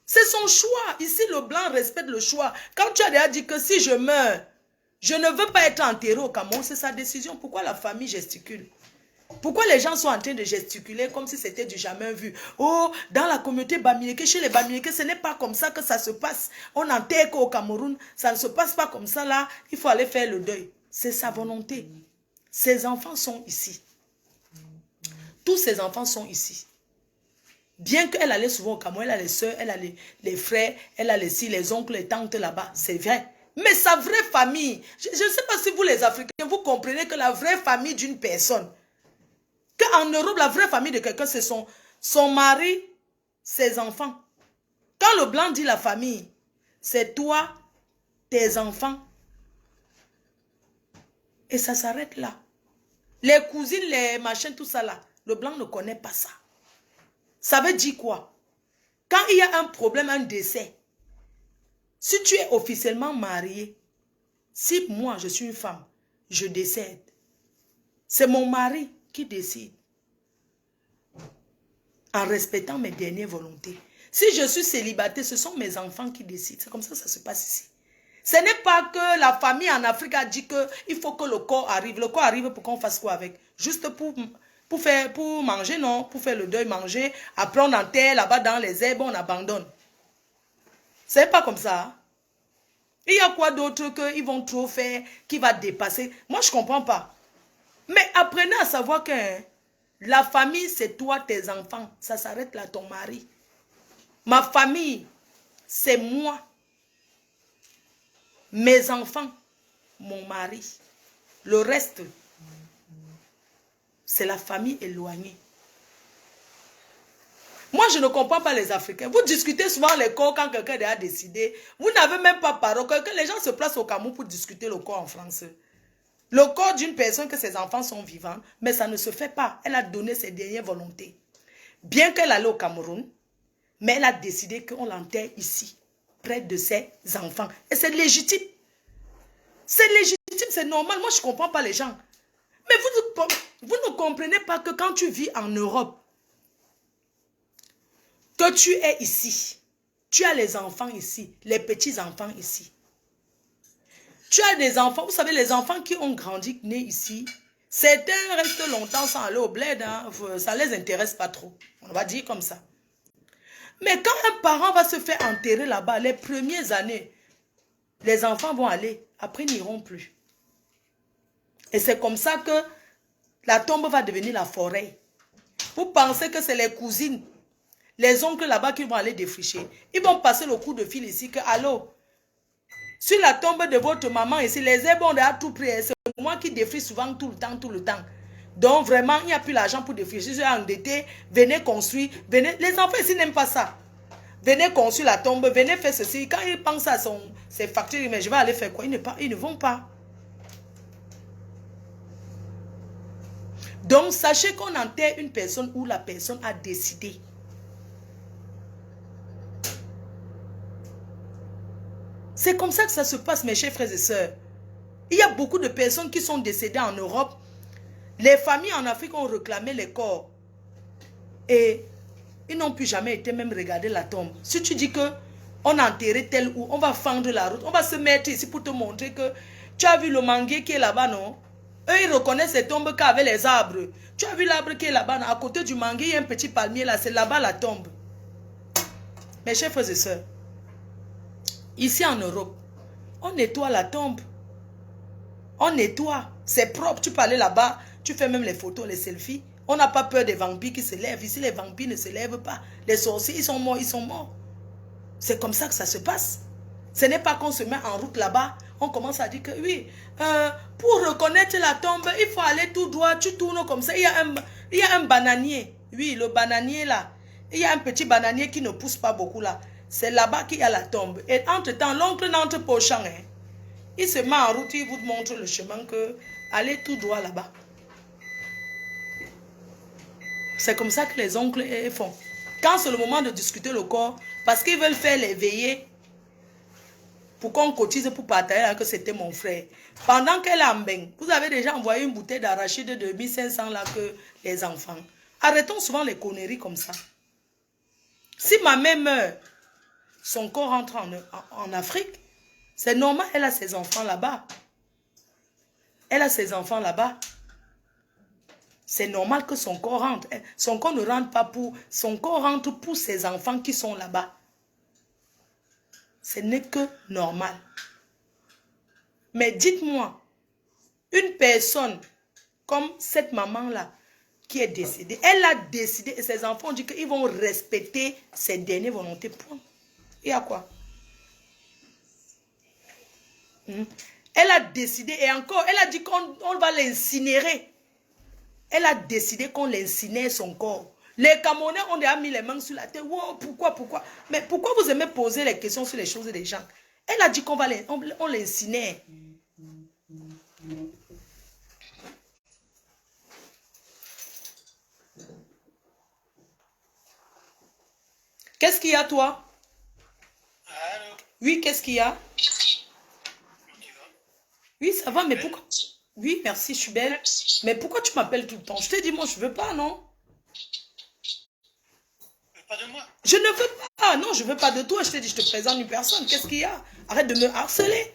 C'est son choix. Ici, le blanc respecte le choix. Quand tu as déjà dit que si je meurs, je ne veux pas être enterré au Cameroun, c'est sa décision. Pourquoi la famille gesticule? Pourquoi les gens sont en train de gesticuler comme si c'était du jamais vu? Oh, dans la communauté Bamileke, chez les Bamileke, ce n'est pas comme ça que ça se passe. On enterre qu'au Cameroun, ça ne se passe pas comme ça là. Il faut aller faire le deuil. C'est sa volonté. Ses enfants sont ici. Tous ses enfants sont ici. Bien qu'elle allait souvent au Cameroun, elle a les soeurs, elle a les frères, elle a les oncles, les tantes là-bas. C'est vrai. Mais sa vraie famille, je ne sais pas si vous les Africains, vous comprenez que la vraie famille d'une personne, qu'en Europe, la vraie famille de quelqu'un, c'est son mari, ses enfants. Quand le blanc dit la famille, c'est toi, tes enfants. Et ça s'arrête là. Les cousines, les machins, tout ça là, le blanc ne connaît pas ça. Ça veut dire quoi? Quand il y a un problème, un décès, si tu es officiellement marié, si moi je suis une femme, je décède, c'est mon mari qui décide. En respectant mes dernières volontés. Si je suis célibataire, ce sont mes enfants qui décident. C'est comme ça que ça se passe ici. Ce n'est pas que la famille en Afrique a dit qu'il faut que le corps arrive. Le corps arrive pour qu'on fasse quoi avec? Juste pour manger, non? Pour faire le deuil, manger. Après, on enterre là-bas dans les herbes, on abandonne. C'est pas comme ça. Hein? Il y a quoi d'autre qu'ils vont trop faire, qui va dépasser? Moi, je ne comprends pas. Mais apprenez à savoir que la famille, c'est toi, tes enfants. Ça s'arrête là, ton mari. Ma famille, c'est moi. Mes enfants, mon mari. Le reste, c'est la famille éloignée. Moi, je ne comprends pas les Africains. Vous discutez souvent les corps quand quelqu'un a décidé. Vous n'avez même pas parole. Les gens se placent au Cameroun pour discuter le corps en français. Le corps d'une personne que ses enfants sont vivants, mais ça ne se fait pas. Elle a donné ses dernières volontés. Bien qu'elle allait au Cameroun, mais elle a décidé qu'on l'enterre ici, près de ses enfants. Et c'est légitime. C'est légitime. légitime, c'est normal. Moi, je ne comprends pas les gens. Mais vous ne comprenez pas que quand tu vis en Europe, que tu es ici, tu as les enfants ici, les petits-enfants ici. Tu as des enfants, vous savez, les enfants qui ont grandi, nés ici, certains restent longtemps sans aller au bled, hein, ça ne les intéresse pas trop. On va dire comme ça. Mais quand un parent va se faire enterrer là-bas, les premières années, les enfants vont aller, après ils n'iront plus. Et c'est comme ça que la tombe va devenir la forêt. Vous pensez que c'est les cousines, les oncles là-bas qui vont aller défricher. Ils vont passer le coup de fil ici que, allô, sur la tombe de votre maman ici, les herbes ont à tout prix. C'est moi qui défriche souvent tout le temps. Donc vraiment, il n'y a plus l'argent pour défricher. Je suis endetté, venez construire, venez. Les enfants ici n'aiment pas ça. Venez construire la tombe, venez faire ceci. Quand ils pensent à ses factures, mais je vais aller faire quoi? Ils ne vont pas. Donc, sachez qu'on enterre une personne où la personne a décidé. C'est comme ça que ça se passe, mes chers frères et sœurs. Il y a beaucoup de personnes qui sont décédées en Europe. Les familles en Afrique ont réclamé les corps. Et ils n'ont plus jamais été même regarder la tombe. Si tu dis que on a enterré tel ou on va fendre la route, on va se mettre ici pour te montrer que tu as vu le manguier qui est là-bas, non? Eux, ils reconnaissent ces tombes qu'avec les arbres. Tu as vu l'arbre qui est là-bas, à côté du manguier, il y a un petit palmier là, c'est là-bas la tombe. Mes chers frères et sœurs, ici en Europe, on nettoie la tombe. On nettoie, c'est propre. Tu peux aller là-bas, tu fais même les photos, les selfies. On n'a pas peur des vampires qui se lèvent. Ici, les vampires ne se lèvent pas. Les sorciers, ils sont morts, ils sont morts. C'est comme ça que ça se passe. Ce n'est pas qu'on se met en route là-bas, on commence à dire que oui, pour reconnaître la tombe, il faut aller tout droit, tu tournes comme ça. Il y a un bananier. Oui, le bananier là. Il y a un petit bananier qui ne pousse pas beaucoup là. C'est là-bas qu'il y a la tombe. Et entre-temps, l'oncle n'entre pas au champ. Hein. Il se met en route, il vous montre le chemin que allez tout droit là-bas. C'est comme ça que les oncles font. Quand c'est le moment de discuter le corps, parce qu'ils veulent faire les veillées, pour qu'on cotise pour partager là que c'était mon frère. Pendant qu'elle est en bain, vous avez déjà envoyé une bouteille d'arachide de 2500 là que les enfants. Arrêtons souvent les conneries comme ça. Si ma mère meurt, son corps rentre en Afrique, c'est normal, elle a ses enfants là-bas. Elle a ses enfants là-bas. C'est normal que son corps rentre. Son corps ne rentre pas pour... Son corps rentre pour ses enfants qui sont là-bas. Ce n'est que normal. Mais dites-moi, une personne comme cette maman-là, qui est décédée, elle a décidé, et ses enfants ont dit qu'ils vont respecter ses dernières volontés. Point. Il y a quoi? Elle a décidé, et encore, elle a dit qu'on va l'incinérer. Elle a décidé qu'on l'incinère son corps. Les Camerounais ont déjà mis les mains sur la tête. Wow, pourquoi? Mais pourquoi vous aimez poser les questions sur les choses des gens? Elle a dit qu'on va l'incinère. Qu'est-ce qu'il y a, toi? Allô? Oui, qu'est-ce qu'il y a? Oui, ça va, mais pourquoi? Oui, merci, je suis belle. Mais pourquoi tu m'appelles tout le temps? Je t'ai dit, moi, je veux pas, non? Pas de moi. Je ne veux pas. Non, je veux pas de toi. Je t'ai dit, je te présente une personne. Qu'est-ce qu'il y a? Arrête de me harceler.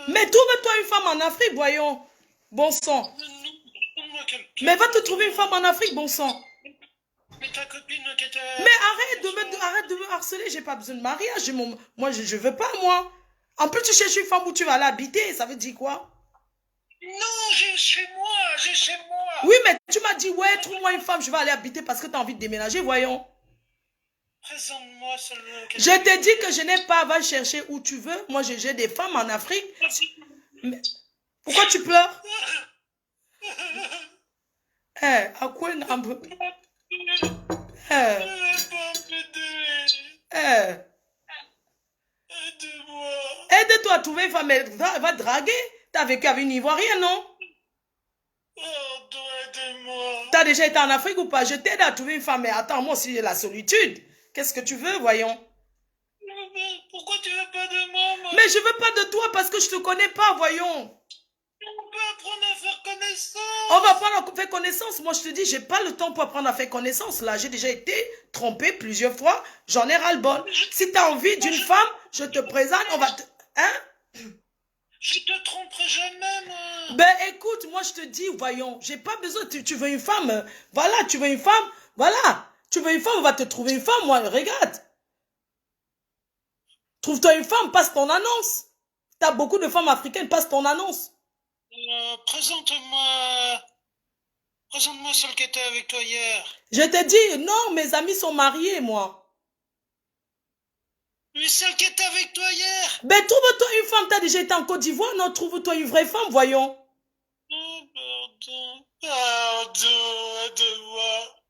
Mais trouve-toi une femme en Afrique, voyons. Bon sang. Mais va te trouver une femme en Afrique, bon sang. Mais ta copine qui était... Mais arrête de me harceler. J'ai pas besoin de mariage. Moi, je veux pas, moi. En plus, tu cherches une femme où tu vas l'habiter. Ça veut dire quoi? Non, j'ai chez moi. Oui, mais tu m'as dit, ouais, trouve-moi une femme, je vais aller habiter parce que tu as envie de déménager, voyons. Présente-moi seulement... Je t'ai dit que je n'ai pas, va chercher où tu veux. Moi, j'ai des femmes en Afrique. Mais pourquoi tu pleures? À quoi un peu? Aide-moi. Aide-toi à trouver une femme, mais va draguer. Tu as vécu avec une Ivoirienne, non? Aide-moi. Tu as déjà été en Afrique ou pas? Je t'aide à trouver une femme, mais attends, moi aussi j'ai la solitude. Qu'est-ce que tu veux, voyons? Mais pourquoi tu veux pas de moi, moi? Mais je veux pas de toi parce que je te connais pas, voyons. On peut apprendre à faire connaissance. On va apprendre à faire connaissance. Moi, je te dis, j'ai pas le temps pour apprendre à faire connaissance. Là, j'ai déjà été trompée plusieurs fois. J'en ai ras-le-bol. Si tu as envie d'une femme, je te présente, on va te... Hein? Je te tromperai jamais, moi. Ben, écoute, moi, je te dis, voyons, j'ai pas besoin. Tu veux une femme, voilà, tu veux une femme, voilà. Tu veux une femme, on va te trouver une femme, moi, regarde. Trouve-toi une femme, passe ton annonce. T'as beaucoup de femmes africaines, passe ton annonce. Présente-moi celle qui était avec toi hier. Je te dis, non, mes amis sont mariés, moi. Mais celle qui était avec toi hier. Ben, trouve-toi une femme, t'as déjà été en Côte d'Ivoire, non, trouve-toi une vraie femme, voyons. Oh, pardon, aide-moi.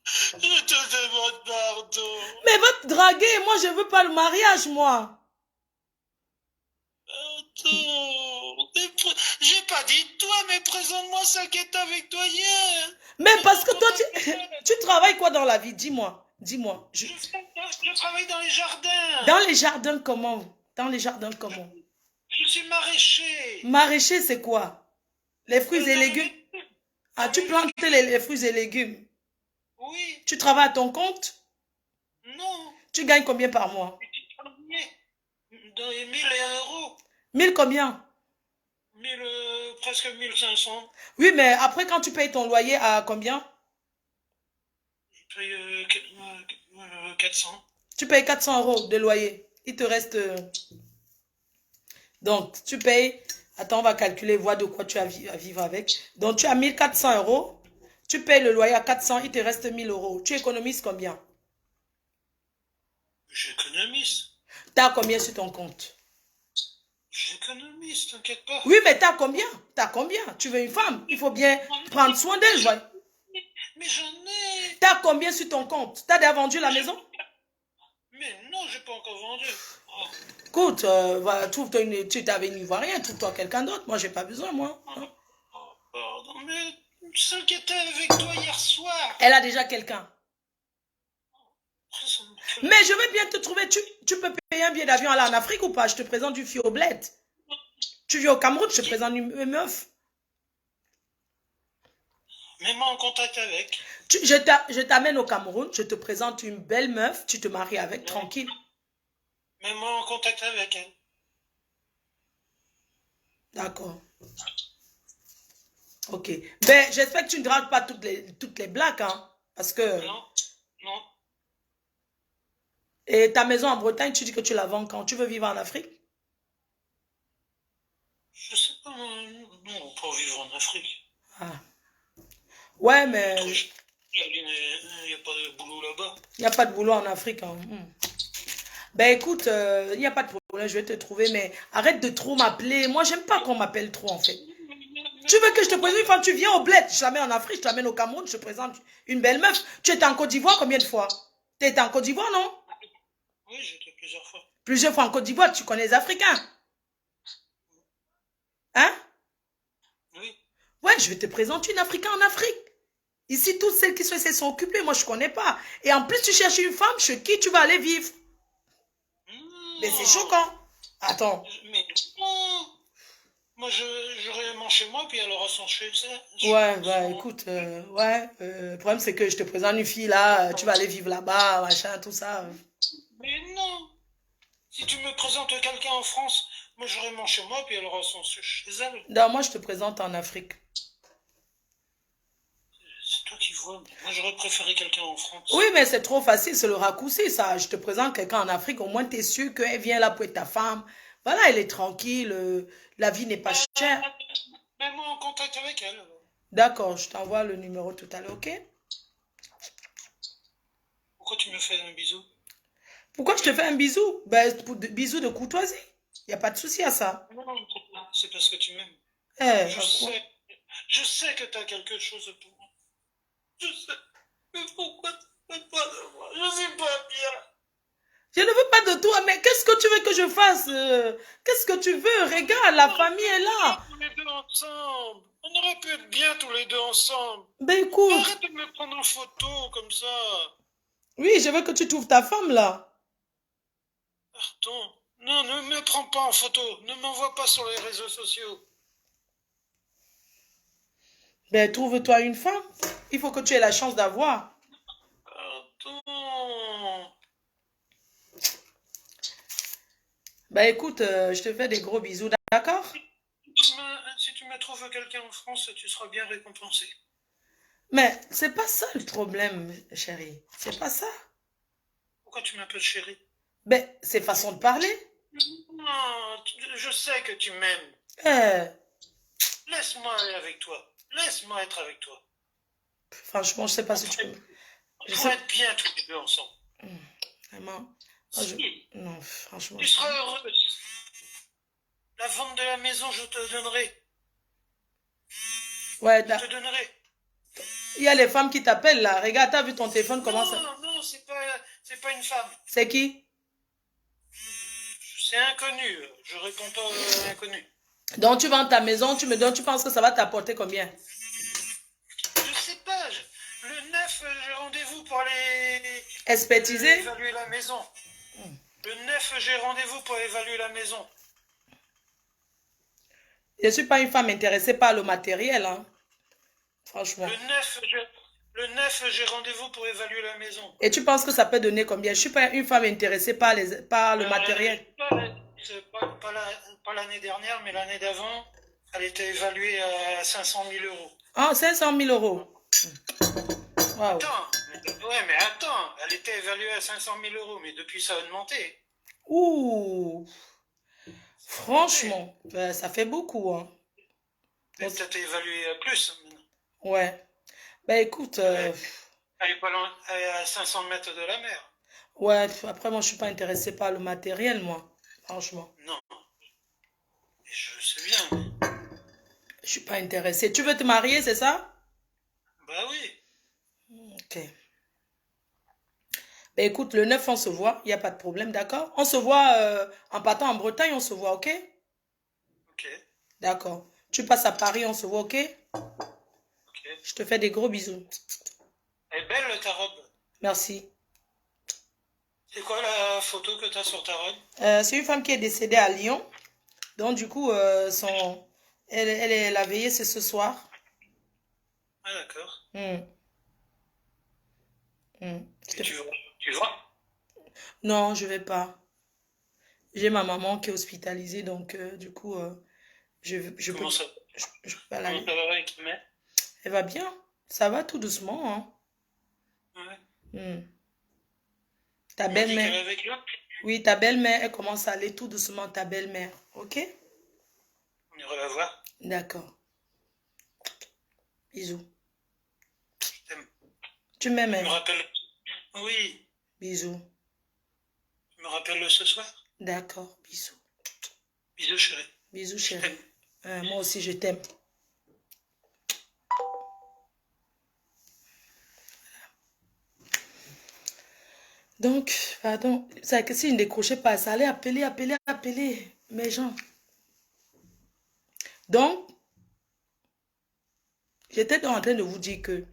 Je te demande pardon. Mais va te draguer, moi, je veux pas le mariage, moi. Pardon. J'ai pas dit toi, mais présente-moi celle qui était avec toi hier. Mais parce que toi, tu travailles quoi dans la vie? Dis-moi, dis-moi. Je travaille dans les jardins. Dans les jardins, comment? Dans les jardins, comment? Je suis maraîcher. Maraîcher, c'est quoi? Les fruits et légumes? Ah, tu plantes les fruits et légumes. Oui. Tu travailles à ton compte? Non. Tu gagnes combien par mois? Dans les 1 000 euros. 1000 combien? Presque 1500. Oui, mais après, quand tu payes ton loyer à combien? Je paye 400. Tu payes 400 euros de loyer. Il te reste... Donc, tu payes... Attends, on va calculer, voir de quoi tu as à vivre avec. Donc, tu as 1400 euros. Tu payes le loyer à 400, il te reste 1000 euros. Tu économises combien? J'économise. T'as combien sur ton compte? J'économise, t'inquiète pas. Oui, mais t'as combien? T'as combien? Tu veux une femme? Il faut bien prendre soin d'elle. Mais j'en ai. T'as combien sur ton compte? T'as déjà vendu la maison? Mais non, j'ai pas encore vendu. Oh. Écoute, trouve-toi tu t'avais une Ivoirienne, trouve-toi quelqu'un d'autre. Moi, j'ai pas besoin, moi. Hein? Oh, pardon, mais celle qui était avec toi hier soir. Elle a déjà quelqu'un. Mais je vais bien te trouver. Tu peux payer un billet d'avion aller en Afrique ou pas? Je te présente du fille au bled. Tu viens au Cameroun, je te présente une meuf. Mets-moi en contact avec. Je t'amène au Cameroun, je te présente une belle meuf, tu te maries avec, tranquille. Mets-moi en contact avec elle. D'accord. Ok. Ben, j'espère que tu ne dragues pas toutes les blagues, hein. Parce que... Non, non. Et ta maison en Bretagne, tu dis que tu la vends quand? Tu veux vivre en Afrique? Je sais pas, non, pas vivre en Afrique. Ah. Ouais, mais... Il n'y a pas de boulot là-bas. Il n'y a pas de boulot en Afrique. Hein. Ben écoute, il n'y a pas de problème, je vais te trouver, mais arrête de trop m'appeler. Moi, j'aime pas qu'on m'appelle trop, en fait. Tu veux que je te présente une femme, tu viens au bled, je t'amène en Afrique, je t'amène au Cameroun, je te présente une belle meuf. Tu étais en Côte d'Ivoire combien de fois? Tu étais en Côte d'Ivoire, non? Oui, j'étais plusieurs fois. Plusieurs fois en Côte d'Ivoire, tu connais les Africains. Hein? Oui. Ouais, je vais te présenter une Africaine en Afrique. Ici, toutes celles qui sont ici sont occupées, moi je ne connais pas. Et en plus, tu cherches une femme chez qui tu vas aller vivre. Mais c'est choquant. Attends. Mais non. Moi, j'aurai mon chez moi, puis elle aura son chez elle. Ouais, bah écoute, le problème c'est que je te présente une fille là, tu vas aller vivre là-bas, machin, tout ça. Mais non. Si tu me présentes quelqu'un en France, moi j'aurai mon chez moi, puis elle aura son chez elle. Non, moi je te présente en Afrique. C'est toi qui vois. Moi j'aurais préféré quelqu'un en France. Oui, mais c'est trop facile, c'est le raccourci ça. Je te présente quelqu'un en Afrique, au moins tu es sûr qu'elle vient là pour être ta femme. Voilà, elle est tranquille, la vie n'est pas chère. Mets-moi en contact avec elle. D'accord, je t'envoie le numéro tout à l'heure, ok? Pourquoi tu me fais un bisou? Pourquoi je te fais un bisou? Ben, bisou de courtoisie. Il n'y a pas de souci à ça. Non, c'est parce que tu m'aimes. Eh, je sais que tu as quelque chose pour moi. Je sais. Mais pourquoi tu ne veux pas de moi? Je ne suis pas bien. Je ne veux pas de toi, mais qu'est-ce que tu veux que je fasse? Qu'est-ce que tu veux? Regarde, la famille est là. Tous les deux ensemble. On aurait pu être bien tous les deux ensemble. Ben écoute. Arrête de me prendre en photo comme ça. Oui, je veux que tu trouves ta femme là. Pardon. Non, ne me prends pas en photo. Ne m'envoie pas sur les réseaux sociaux. Ben, trouve-toi une femme. Il faut que tu aies la chance d'avoir. Pardon. Ben, écoute, je te fais des gros bisous, d'accord? Si tu me trouves quelqu'un en France, tu seras bien récompensé. Mais c'est pas ça le problème, chérie. C'est pas ça. Pourquoi tu m'appelles chérie? Ben, c'est façon de parler. Non, je sais que tu m'aimes. Euh, Laisse-moi aller avec toi. Laisse-moi être avec toi. franchement, je sais pas si tu peux. On Je pourrait sais. être bien tous les deux ensemble. Vraiment. Moi, Si, non, franchement. tu seras heureuse. La vente de la maison, je te donnerai. Ouais, Je te donnerai. il y a les femmes qui t'appellent là. Regarde, t'as vu ton téléphone comment ça. Non, c'est pas une femme. C'est qui? C'est inconnu. Je réponds pas aux inconnus. Donc tu vends ta maison, tu me donnes, tu penses que ça va t'apporter combien? Je sais pas. Le 9, j'ai rendez-vous pour aller Expertiser? évaluer la maison. Le 9, j'ai rendez-vous pour évaluer la maison. Je ne suis pas une femme intéressée par le matériel, hein. Franchement. Le 9, j'ai rendez-vous pour évaluer la maison. Et tu penses que ça peut donner combien? Je ne suis pas une femme intéressée par le matériel. Pas l'année dernière, mais l'année d'avant, elle était évaluée à 500 000 euros. Ah, 500 000 euros. Wow. Mais attends, elle était évaluée à 500 000 euros, mais depuis ça a augmenté. Ouh. Franchement, ça fait beaucoup, hein. Elle est peut-être évaluée à plus. Ouais. Ben écoute, Elle est pas loin, elle est à 500 mètres de la mer. ouais, après moi je suis pas intéressée par le matériel, moi. Franchement. Non, je sais bien. Je suis pas intéressée. Tu veux te marier, c'est ça? Bah oui. Ok. Ben écoute, le 9 on se voit, il n'y a pas de problème, d'accord? On se voit en partant en Bretagne, on se voit, ok? Ok. D'accord. Tu passes à Paris, on se voit, ok? Ok. Je te fais des gros bisous. Elle est belle ta robe. Merci. C'est quoi la photo que tu as sur ta robe? C'est une femme qui est décédée à Lyon. Donc du coup, elle a veillé, c'est ce soir. Ah d'accord. Hmm. Hmm. Et tu vas? Non, je vais pas. J'ai ma maman qui est hospitalisée, donc du coup, je peux, Comment ça, je peux pas comment l'aller. ça va avec mère? Elle va bien. Ça va tout doucement, hein. Ouais. Hmm. Ta On m'a dit belle-mère. qu'elle est avec là. Oui, ta belle-mère, elle commence à aller tout doucement, ta belle-mère. Ok? On ira la voir. D'accord. Bisous. Je t'aime. Tu m'aimes, Tu hein? me rappelles? Oui. Bisous. Tu me rappelles ce soir? D'accord, bisous. Bisous chérie. Bisous, Je chérie. t'aime. Moi aussi, je t'aime. Donc, pardon, c'est que si je ne décrochais pas, ça allait appeler mes gens. Donc, j'étais en train de vous dire que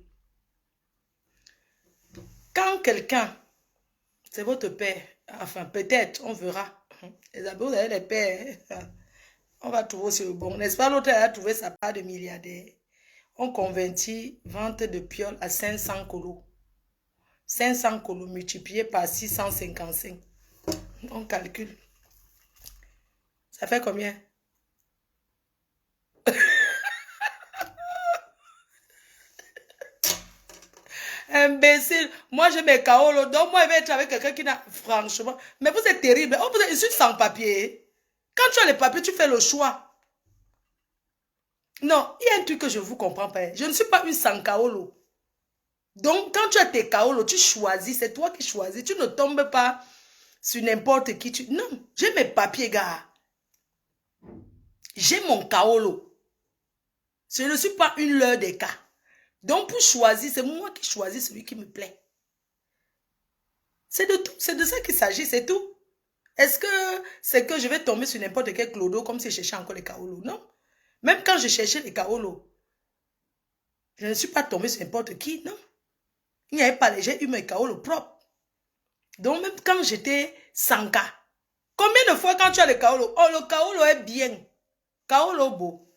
quand quelqu'un, c'est votre père, enfin peut-être, on verra. Les amis, vous avez les pères, on va trouver aussi le bon. N'est-ce pas, l'autre a trouvé sa part de milliardaire. On convertit vente de piole à 500 colos. 500 colos multiplié par 655. On calcule. Ça fait combien? Imbécile. Moi, j'ai mes kaolos. Donc, moi, je vais être avec quelqu'un qui n'a... Franchement. Mais vous êtes terrible. Oh, vous êtes issu sans papier. Quand tu as les papiers, tu fais le choix. Non, il y a un truc que je ne vous comprends pas. Je ne suis pas une sans kaolo. Donc, quand tu as tes kaolos, tu choisis. C'est toi qui choisis. Tu ne tombes pas sur n'importe qui. Non, j'ai mes papiers, gars. J'ai mon kaolo. Je ne suis pas une leur des cas. Donc, pour choisir, c'est moi qui choisis celui qui me plaît. C'est de tout. C'est de ça qu'il s'agit, c'est tout. Est-ce que c'est que je vais tomber sur n'importe quel clodo comme si je cherchais encore les kaolos? Non. Même quand je cherchais les kaolos, je ne suis pas tombée sur n'importe qui, non. Il n'y avait pas les j'ai eu mes kaolos propres. Donc, même quand j'étais sans cas, Combien de fois quand tu as le kaolo, oh le kaolo est bien. Kaolo beau.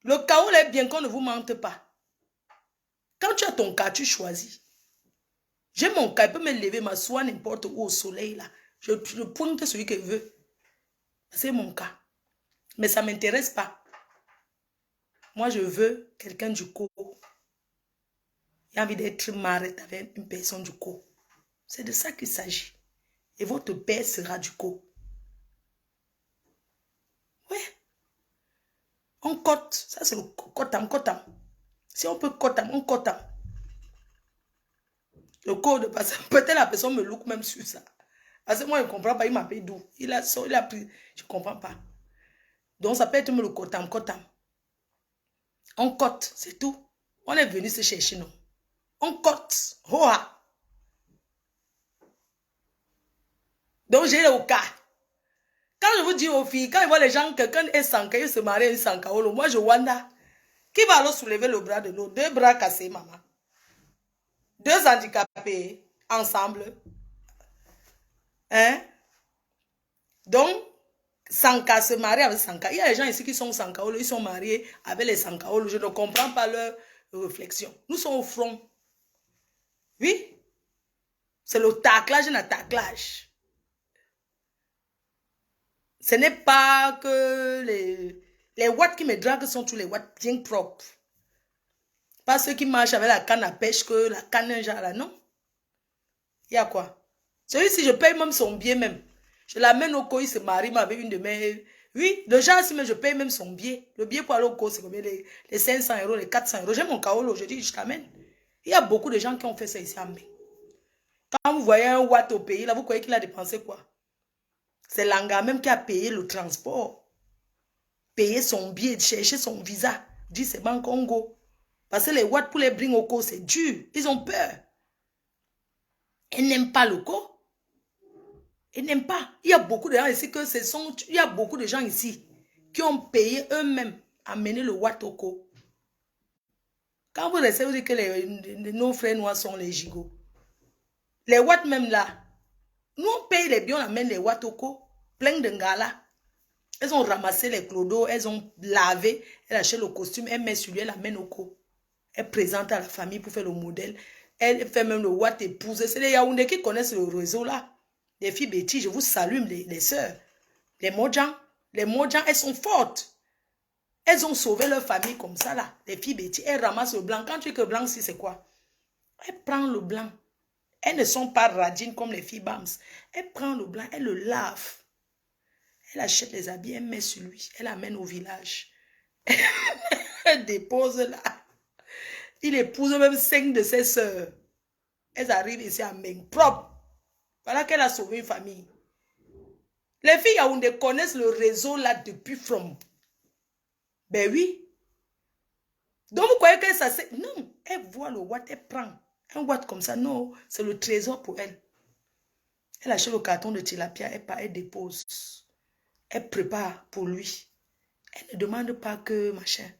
Le kaolo est bien qu'on ne vous mente pas. Quand tu as ton cas, tu choisis. J'ai mon cas, il peut me lever, m'asseoir n'importe où au soleil là. Je pointe celui que je veux. C'est mon cas. Mais ça ne m'intéresse pas. Moi, je veux quelqu'un du co. Il a envie d'être marié avec une personne du co. C'est de ça qu'il s'agit. Et votre père sera du co. Ouais. On cote. Ça, c'est le cotam. Si on peut cotam, on cotam. Le code, parce que peut-être la personne me look même sur ça. Parce que moi, je ne comprends pas. Il m'appelle d'où? Il a pris. Je ne comprends pas. Donc, ça peut être le cotam. On cote, c'est tout. On est venu se chercher, non? On cote. Hoa. Donc, j'ai le cas. Quand je vous dis aux filles, quand ils voient les gens, quelqu'un est sans ils se marient sans kaolo, moi, je wanda. Qui va alors soulever le bras de l'autre? 2 bras cassés, maman. 2 handicapés, ensemble. Hein? Donc, Sanka se marie avec Sanka. Il y a des gens ici qui sont Sankaolo, ils sont mariés avec les Sankaolo. Je ne comprends pas leur réflexion. Nous sommes au front. Oui? C'est le taclage, un taclage. Ce n'est pas que les watts qui me draguent sont tous les watts bien propres. Pas ceux qui marchent avec la canne à pêche, que la canne un genre là, non? Il y a quoi? Celui-ci, je paye même son billet même. Je l'amène au co, il se marie avec une de mes... Oui, le genre, si je paye même son billet. Le billet pour aller au co, c'est combien? Les 500 €, les 400 €. J'ai mon kaolo, je dis, je t'amène. Il y a beaucoup de gens qui ont fait ça ici en Bé. Quand vous voyez un watt au pays, là, vous croyez qu'il a dépensé quoi? C'est l'anga même qui a payé le transport. Payer son billet, chercher son visa. Dit, c'est Banque Congo. Parce que les watts pour les bring au co, c'est dur. Ils ont peur. Ils n'aiment pas le co. Ils n'aiment pas. Il y a beaucoup de gens ici il y a beaucoup de gens ici qui ont payé eux-mêmes à mener le Watoko. Quand vous restez, vous dites que nos frères noirs sont les gigots. Les Wat même là, nous on paye les biens, on amène les Watoko, plein de ngala. Elles ont ramassé les clodos, elles ont lavé, elles achètent le costume, elles mettent sur lui, elles l'amènent au co. Elles présentent à la famille pour faire le modèle. Elles font même le Wat épouse. C'est les Yaoundé qui connaissent le réseau là. Les filles bêtises, je vous salue, les sœurs. Les Mojans, elles sont fortes. Elles ont sauvé leur famille comme ça, là. Les filles bêtises, elles ramassent le blanc. Quand tu dis que le blanc, c'est quoi? Elles prennent le blanc. Elles ne sont pas radines comme les filles Bams. Elles prennent le blanc, elles le lavent. Elles achètent les habits, elles mettent sur lui. Elles l'amènent au village. Elles déposent là. Il épouse même 5 de ses sœurs. Elles arrivent ici à main propre. Voilà qu'elle a sauvé une famille. Les filles Yaoundé connaissent le réseau là depuis from. Ben oui. Donc vous croyez que ça c'est... Non, elle voit le watt, elle prend. Un watt comme ça, non, c'est le trésor pour elle. Elle achète le carton de tilapia, elle dépose. Elle prépare pour lui. Elle ne demande pas que machin.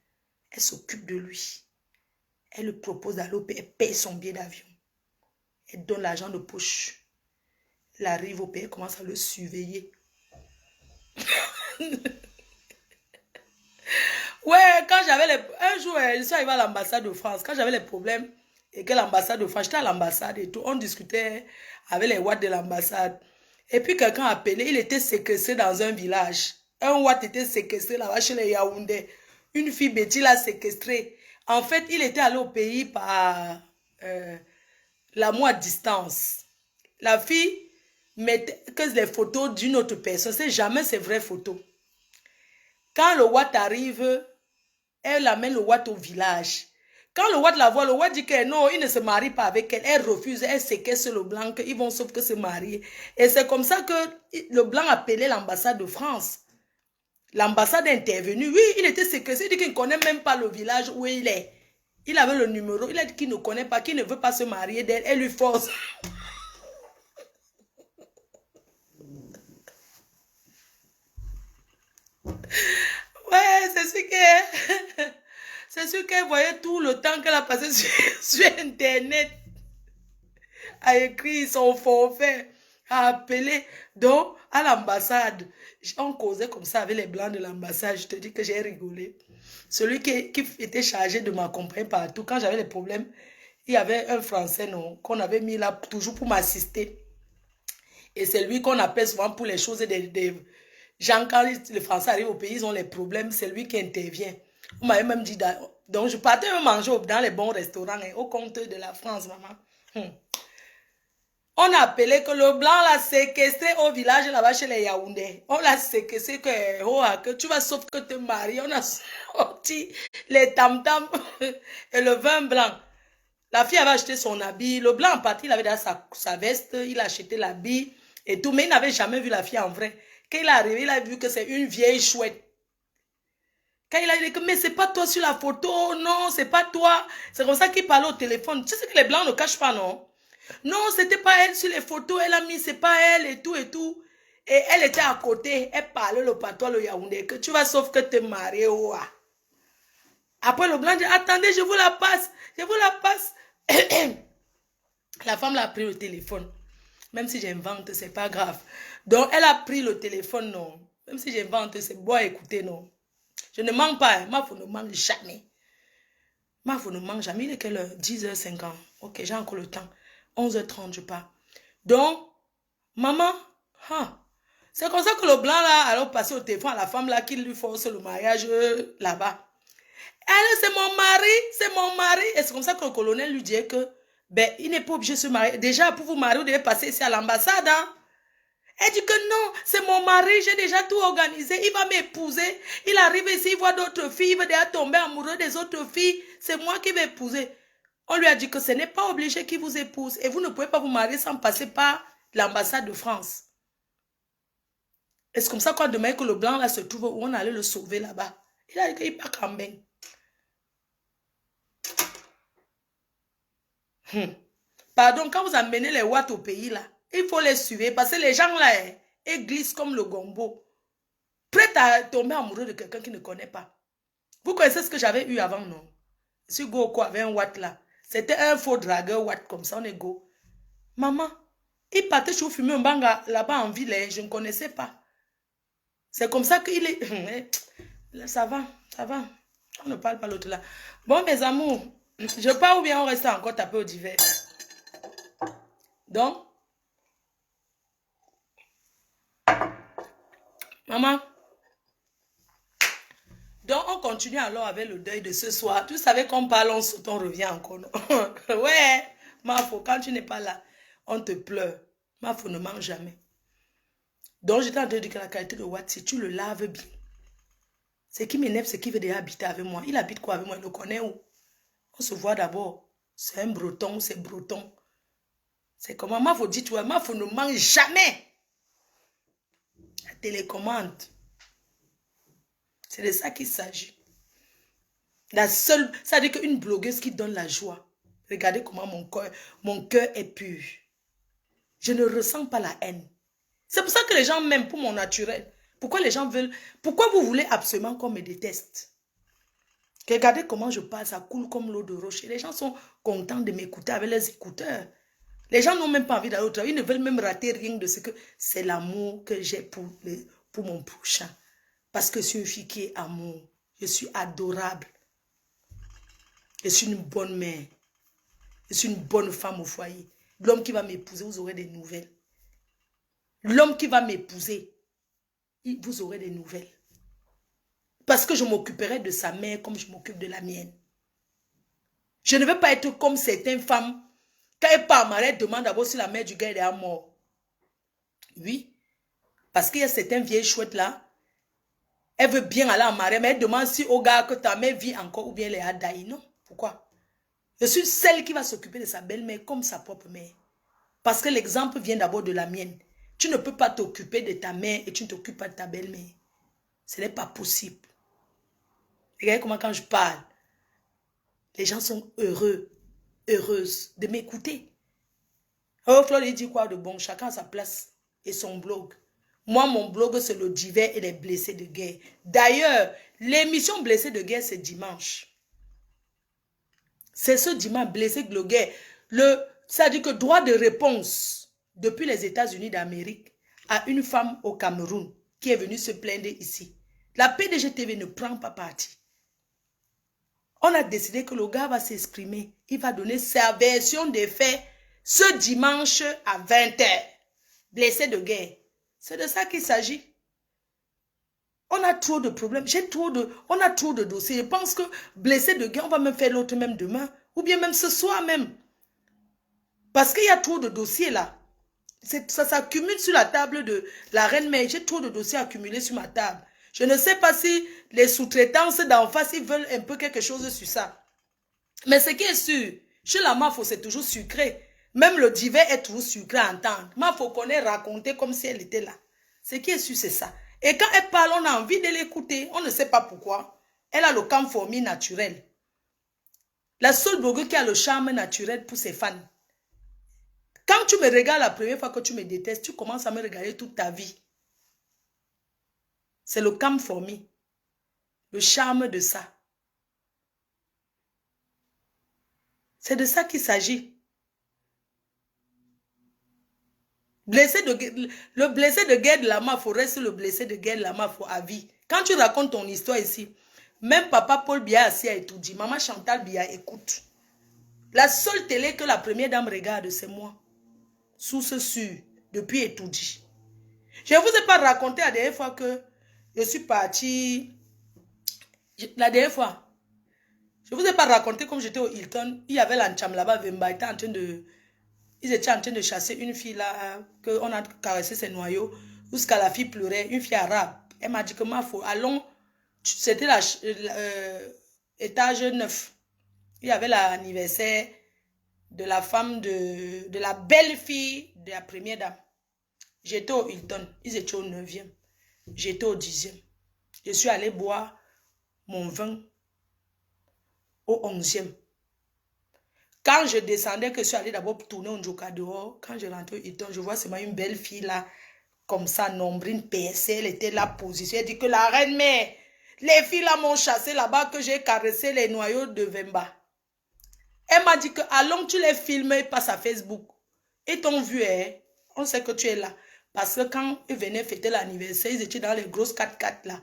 Elle s'occupe de lui. Elle lui propose d'aller au pays, elle paye son billet d'avion. Elle donne l'argent de poche. Elle arrive au pays, elle commence à le surveiller. Ouais, quand j'avais un jour, je suis arrivée à l'ambassade de France. Quand j'avais les problèmes et que l'ambassade de France, j'étais à l'ambassade et tout, on discutait avec les watts de l'ambassade. Et puis quelqu'un a appelé, il était séquestré dans un village. Un watt était séquestré là-bas chez les Yaoundé. Une fille Betty l'a séquestré. En fait, il était allé au pays par l'amour à distance. La fille mettait que les photos d'une autre personne. C'est jamais ses vraies photos. Quand le Watt arrive, elle amène le Watt au village. Quand le Watt la voit, le Watt dit que non, il ne se marie pas avec elle. Elle refuse, elle séquestre le blanc, ils vont sauf que se marier. Et c'est comme ça que le blanc a appelé l'ambassade de France. L'ambassade est intervenue. Oui, il était séquestré, il dit qu'il ne connaît même pas le village où il est. Il avait le numéro, il a dit qu'il ne connaît pas, qu'il ne veut pas se marier d'elle. Elle lui force. Ouais, c'est sûr qu'elle voyait tout le temps qu'elle a passé sur Internet, à écrire son forfait, à appeler. Donc, à l'ambassade, on causait comme ça avec les blancs de l'ambassade. Je te dis que j'ai rigolé. Celui qui était chargé de m'accompagner partout, quand j'avais des problèmes, il y avait un Français, non, qu'on avait mis là toujours pour m'assister. Et c'est lui qu'on appelle souvent pour les choses des gens, quand les Français arrivent au pays, ils ont les problèmes, c'est lui qui intervient. On m'avait même dit, donc je partais me manger dans les bons restaurants, hein, au compte de la France, maman. On a appelé que le blanc l'a séquestré au village là-bas chez les Yaoundé. On l'a séquestré que, oh, que tu vas sauf que te marier. On a sorti les tam-tams et le vin blanc. La fille avait acheté son habit. Le blanc en partie, il avait déjà sa veste. Il a acheté l'habit et tout. Mais il n'avait jamais vu la fille en vrai. Quand il est arrivé, il a vu que c'est une vieille chouette. Quand il a dit que, mais c'est pas toi sur la photo. Non, c'est pas toi. C'est comme ça qu'il parlait au téléphone. Tu sais que les blancs ne cachent pas, non? Non, c'était pas elle sur les photos. Elle a mis, c'est pas elle et tout et tout. Et elle était à côté. Elle parlait le patois, le Yaoundé. Que tu vas sauf que te marier. Oh. Après, le blanc dit, attendez, je vous la passe. Je vous la passe. La femme l'a pris le téléphone. Même si j'invente, c'est pas grave. Donc, elle a pris le téléphone, non. Même si j'invente, c'est bon à écouter, non. Je ne mens pas. Ma femme ne mange jamais. Ma femme ne mange jamais. Il est quelle heure? 10h50. Ok, j'ai encore le temps. 11h30, je pars. Donc, maman, c'est comme ça que le blanc, là, alors passer au téléphone à la femme, là, qui lui force le mariage, là-bas. Elle, c'est mon mari, c'est mon mari. Et c'est comme ça que le colonel lui dit que, ben, il n'est pas obligé de se marier. Déjà, pour vous marier, vous devez passer ici à l'ambassade, hein. Elle dit que non, c'est mon mari, j'ai déjà tout organisé, il va m'épouser. Il arrive ici, il voit d'autres filles, il va déjà tomber amoureux des autres filles. C'est moi qui vais épouser. On lui a dit que ce n'est pas obligé qu'il vous épouse. Et vous ne pouvez pas vous marier sans passer par l'ambassade de France. Et c'est comme ça quand demain que le blanc là se trouve où on allait le sauver là-bas. Il a dit qu'il part quand même. Pardon, quand vous amenez les watts au pays là, il faut les suivre parce que les gens là, ils glissent comme le gombo. Prêt à tomber amoureux de quelqu'un qui ne connaît pas. Vous connaissez ce que j'avais eu avant, non? Si Go avait un watt là. C'était un faux dragueur watt comme ça, on est go. Maman, il partait chaud fumer un banga là-bas en ville, je ne connaissais pas. C'est comme ça qu'il est... Ça va, ça va. On ne parle pas l'autre là. Bon, mes amours, je pars ou bien on reste encore tapé au divers. Donc, maman, donc on continue alors avec le deuil de ce soir. Tu savais qu'on parle, on saute, on revient encore. Ouais, Mafo, quand tu n'es pas là, on te pleure. Mafo ne mange jamais. Donc j'étais en train de dire que la qualité de Watt, si tu le laves bien, ce qui m'énerve, c'est qu'il veut déjà habiter avec moi. Il habite quoi avec moi? Il le connaît où? On se voit d'abord. C'est un breton, c'est breton. C'est comment? Mafo dit, toi, Mafo ne mange jamais. La télécommande. C'est de ça qu'il s'agit. La seule, ça veut dire qu'une blogueuse qui donne la joie. Regardez comment mon cœur est pur. Je ne ressens pas la haine. C'est pour ça que les gens m'aiment pour mon naturel. Pourquoi les gens veulent... Pourquoi vous voulez absolument qu'on me déteste? Regardez comment je parle, ça coule comme l'eau de roche. Et les gens sont contents de m'écouter avec les écouteurs. Les gens n'ont même pas envie d'aller au travail. Ils ne veulent même rater rien de ce que... C'est l'amour que j'ai pour mon prochain. Parce que je suis une fille qui est amour. Je suis adorable. Je suis une bonne mère. Je suis une bonne femme au foyer. L'homme qui va m'épouser, vous aurez des nouvelles. L'homme qui va m'épouser, vous aurez des nouvelles. Parce que je m'occuperai de sa mère comme je m'occupe de la mienne. Je ne veux pas être comme certaines femmes. Quand elles partent mariée, elles demandent d'abord si la mère du gars est mort. Oui. Parce qu'il y a certaines vieilles chouettes là. Elle veut bien aller en mariée, mais elle demande si au gars que ta mère vit encore ou bien elle est à Daï. Non. Pourquoi? Je suis celle qui va s'occuper de sa belle-mère comme sa propre mère. Parce que l'exemple vient d'abord de la mienne. Tu ne peux pas t'occuper de ta mère et tu ne t'occupes pas de ta belle-mère. Ce n'est pas possible. Regardez comment quand je parle, les gens sont heureux, heureuses de m'écouter. Oh, Flore, il dit quoi de bon? Chacun a sa place et son blog. Moi, mon blog, c'est le divers et les blessés de guerre. D'ailleurs, l'émission Blessés de guerre, c'est dimanche. C'est ce dimanche, Blessés de guerre. Ça dit que droit de réponse depuis les États-Unis d'Amérique à une femme au Cameroun qui est venue se plaindre ici. La PDG TV ne prend pas parti. On a décidé que le gars va s'exprimer. Il va donner sa version des faits ce dimanche à 20h. Blessé de guerre. C'est de ça qu'il s'agit. On a trop de problèmes. On a trop de dossiers. Je pense que blessé de guerre, on va même faire l'autre même demain. Ou bien même ce soir même. Parce qu'il y a trop de dossiers là. Ça s'accumule sur la table de la reine mère. J'ai trop de dossiers accumulés sur ma table. Je ne sais pas si les sous-traitances d'en face, ils veulent un peu quelque chose sur ça. Mais ce qui est sûr, chez la Mafo, c'est toujours sucré. Même le divin est toujours sucré à entendre. Mafo connaît raconter comme si elle était là. Ce qui est sûr, c'est ça. Et quand elle parle, on a envie de l'écouter. On ne sait pas pourquoi. Elle a le camphormie naturel. La seule blogueuse qui a le charme naturel pour ses fans. Quand tu me regardes la première fois que tu me détestes, tu commences à me regarder toute ta vie. C'est le camphormie. Le charme de ça. C'est de ça qu'il s'agit. Le blessé de guerre de la Mafo reste le blessé de guerre de la Mafo à vie. Quand tu racontes ton histoire ici, même papa Paul Biya assis a étudié, maman Chantal Biya écoute. La seule télé que la première dame regarde, c'est moi. Source sûre, depuis étudié. Je ne vous ai pas raconté la dernière fois que je suis partie. La dernière fois, je ne vous ai pas raconté comme j'étais au Hilton. Il y avait l'Ancham là-bas, Vemba était en train de... Ils étaient en train de chasser une fille là, qu'on a caressé ses noyaux, jusqu'à la fille pleurait, une fille arabe. Elle m'a dit que ma faut, allons, c'était l'étage 9. Il y avait l'anniversaire de la femme de la belle-fille de la première dame. J'étais au Hilton, ils étaient au 9e. J'étais au 10e. Je suis allée boire mon vin au 11e. Quand je descendais, que je suis allée d'abord tourner un joker dehors, quand je rentrais au Hilton, je vois seulement une belle fille là, comme ça, nombrine percée, elle était là, positionnée. Elle dit que la reine mère, les filles là m'ont chassé là-bas, que j'ai caressé les noyaux de Vemba. Elle m'a dit que, allons, tu les filmes et passe à Facebook. Ils t'ont vu, hein? On sait que tu es là. Parce que quand ils venaient fêter l'anniversaire, ils étaient dans les grosses 4x4 là.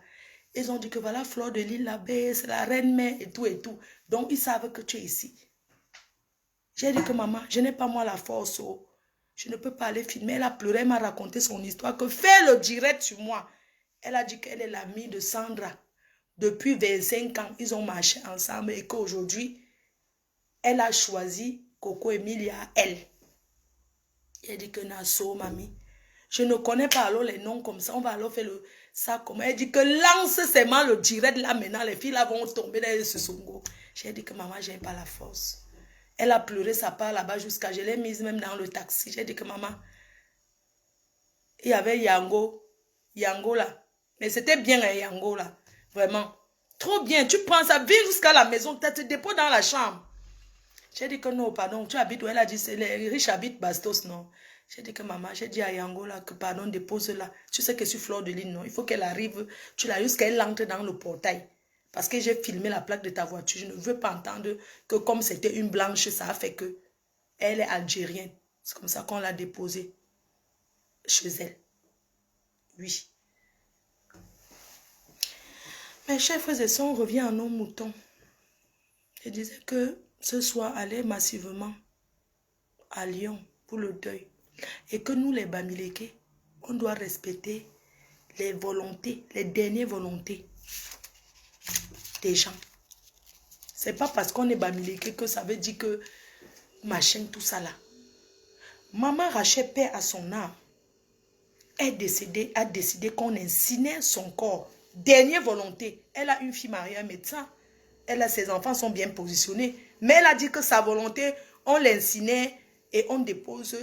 Ils ont dit que voilà, Fleur de Lille, la baie, c'est la reine mère et tout et tout. Donc, ils savent que tu es ici. J'ai dit que maman, je n'ai pas moi la force. Oh. Je ne peux pas aller filmer. Elle a pleuré, elle m'a raconté son histoire. Que fais le direct sur moi. Elle a dit qu'elle est l'amie de Sandra. Depuis 25 ans, ils ont marché ensemble et qu'aujourd'hui, elle a choisi Coco Emilia, elle. Elle dit que Nassau, mamie. Je ne connais pas alors les noms comme ça. On va alors faire ça comme elle dit que lance seulement le direct là maintenant. Les filles là vont tomber dans ce songo. J'ai dit que maman, je n'ai pas la force. Elle a pleuré sa part là-bas jusqu'à... Je l'ai mise même dans le taxi. J'ai dit que maman... Il y avait Yango. Yango là. Mais c'était bien un Yango là. Vraiment. Trop bien. Tu prends ça, viens jusqu'à la maison. Tu te déposes dans la chambre. J'ai dit que non, pardon. Tu habites où? Elle a dit, les riches habitent Bastos, non. J'ai dit que maman, j'ai dit à Yango là que pardon, dépose là. Tu sais que je suis Fleur de Lille, non. Il faut qu'elle arrive. Tu l'as jusqu'à elle entre dans le portail. Parce que j'ai filmé la plaque de ta voiture. Je ne veux pas entendre que comme c'était une blanche, ça a fait que elle est algérienne. C'est comme ça qu'on l'a déposée chez elle. Oui. Mes chers frères et sœurs, on revient à nos moutons. Je disais que ce soir, aller massivement à Lyon pour le deuil. Et que nous, les Bamileke, on doit respecter les volontés, les dernières volontés des gens. C'est pas parce qu'on est Bamileke que ça veut dire que machin, tout ça là. Maman Rachel, paix à son âme, est décédée, a décidé qu'on incinère son corps. Dernière volonté. Elle a une fille mariée, un médecin. Ses enfants sont bien positionnés. Mais elle a dit que sa volonté, on l'incinère et on dépose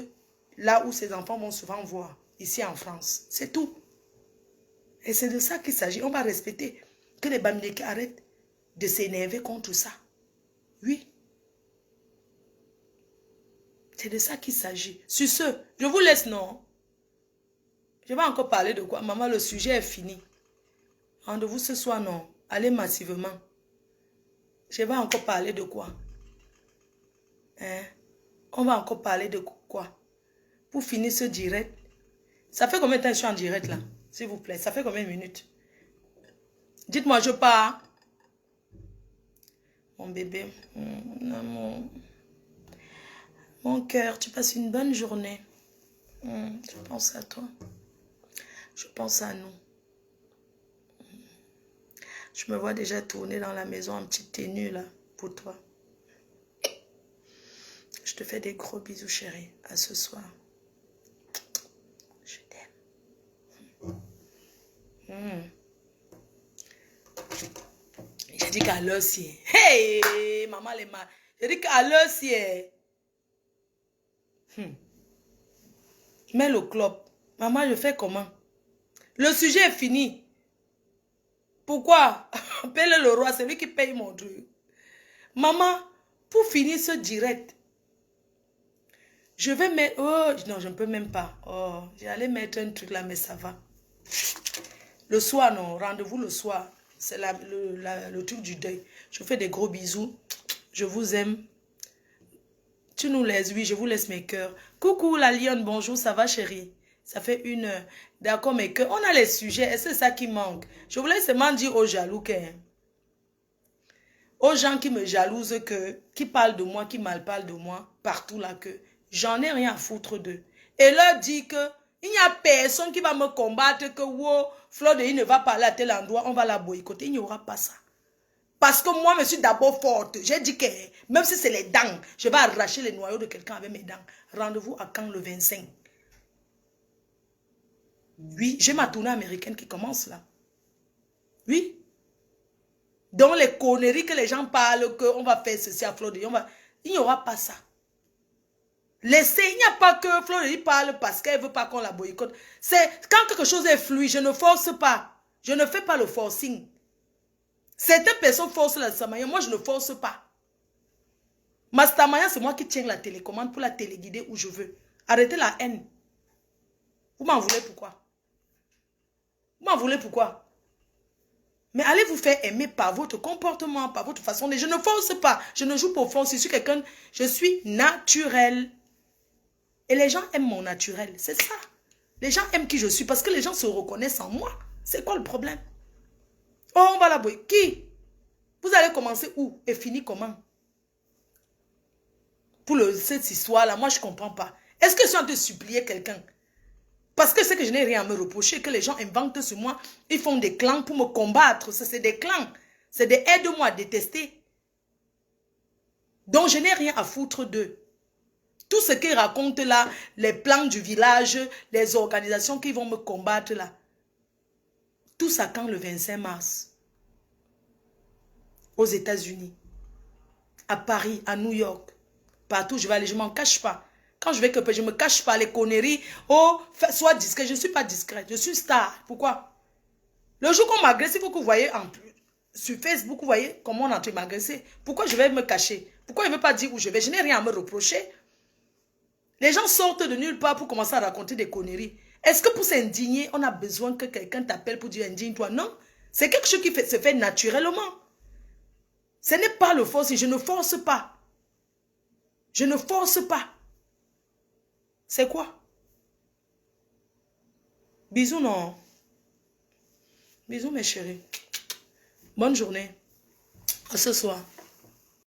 là où ses enfants vont souvent voir, ici en France. C'est tout. Et c'est de ça qu'il s'agit. On va respecter. Que les Bamileke arrêtent de s'énerver contre ça. Oui. C'est de ça qu'il s'agit. Sur ce, je vous laisse, non? Je vais encore parler de quoi? Maman, le sujet est fini. Rendez-vous ce soir, non? Allez massivement. Je vais encore parler de quoi? Hein? On va encore parler de quoi? Pour finir ce direct, Ça fait combien de temps que je suis en direct là? S'il vous plaît, ça fait combien de minutes? Dites-moi, je pars. Mon bébé, mon amour. Mon cœur, tu passes une bonne journée. Je pense à toi. Je pense à nous. Je me vois déjà tourner dans la maison en petite tenue là, pour toi. Je te fais des gros bisous, chérie. À ce soir. Je t'aime. J'ai dit qu'à l'heure si. Hey, maman les mal. J'ai dit qu'à l'heure si. Mets le club. Maman, je fais comment? Le sujet est fini. Pourquoi? Paye le roi, c'est lui qui paye mon truc. Maman, pour finir ce direct, je vais mettre... Oh, non, je ne peux même pas. Oh, j'allais mettre un truc là, mais ça va. Le soir, non. Rendez-vous le soir. C'est le truc du deuil. Je vous fais des gros bisous. Je vous aime. Tu nous laisses, oui, je vous laisse mes cœurs. Coucou la lionne, bonjour, ça va chérie? Ça fait 1 heure. D'accord, mes cœurs. On a les sujets, et c'est ça qui manque. Je voulais seulement dire aux jaloux aux gens qui me jalousent qui parlent de moi, qui mal parlent de moi, partout là, que j'en ai rien à foutre d'eux. Et leur dit que il n'y a personne qui va me combattre, que wow, Fleur de Lys ne va pas aller à tel endroit, on va la boycotter. Il n'y aura pas ça. Parce que moi, je suis d'abord forte. J'ai dit que même si c'est les dents, je vais arracher les noyaux de quelqu'un avec mes dents. Rendez-vous à quand le 25? Oui, j'ai ma tournée américaine qui commence là. Oui. Donc les conneries que les gens parlent, qu'on va faire ceci à Fleur de Lys, il n'y aura pas ça. Laissez, il n'y a pas que Fleur de Lys parle parce qu'elle ne veut pas qu'on la boycotte. C'est quand quelque chose est fluide, je ne force pas. Je ne fais pas le forcing. Certaines personnes forcent la Samaya, moi je ne force pas. Mastamaya, c'est moi qui tiens la télécommande pour la téléguider où je veux. Arrêtez la haine. Vous m'en voulez pourquoi? Vous m'en voulez pourquoi? Mais allez vous faire aimer par votre comportement, par votre façon de... Je ne force pas. Je ne joue pour force. Je suis quelqu'un... Je suis naturel. Et les gens aiment mon naturel. C'est ça. Les gens aiment qui je suis parce que les gens se reconnaissent en moi. C'est quoi le problème? Oh, on va la boire. Qui? Vous allez commencer où et finir comment? Pour cette histoire-là, moi je ne comprends pas. Est-ce que je suis en train de supplier quelqu'un? Parce que c'est que je n'ai rien à me reprocher, que les gens inventent sur moi, ils font des clans pour me combattre. C'est des clans. C'est des aide-moi à détester. Donc je n'ai rien à foutre d'eux. Tout ce qu'ils racontent là, les plans du village, les organisations qui vont me combattre là. Tout ça quand le 25 mars? Aux États-Unis, à Paris, à New York. Partout je vais aller, je ne m'en cache pas. Quand je vais que je ne me cache pas les conneries. Oh, sois discret. Je ne suis pas discrète. Je suis star. Pourquoi? Le jour qu'on m'agresse, il faut que vous voyez en plus. Sur Facebook, vous voyez comment on est en train de m'agresser. Pourquoi je vais me cacher? Pourquoi je ne veux pas dire où je vais? Je n'ai rien à me reprocher. Les gens sortent de nulle part pour commencer à raconter des conneries. Est-ce que pour s'indigner, on a besoin que quelqu'un t'appelle pour dire indigne-toi? Non. C'est quelque chose qui se fait naturellement. Ce n'est pas le force. Je ne force pas. Je ne force pas. C'est quoi? Bisous, non. Bisous, mes chéris. Bonne journée. À ce soir.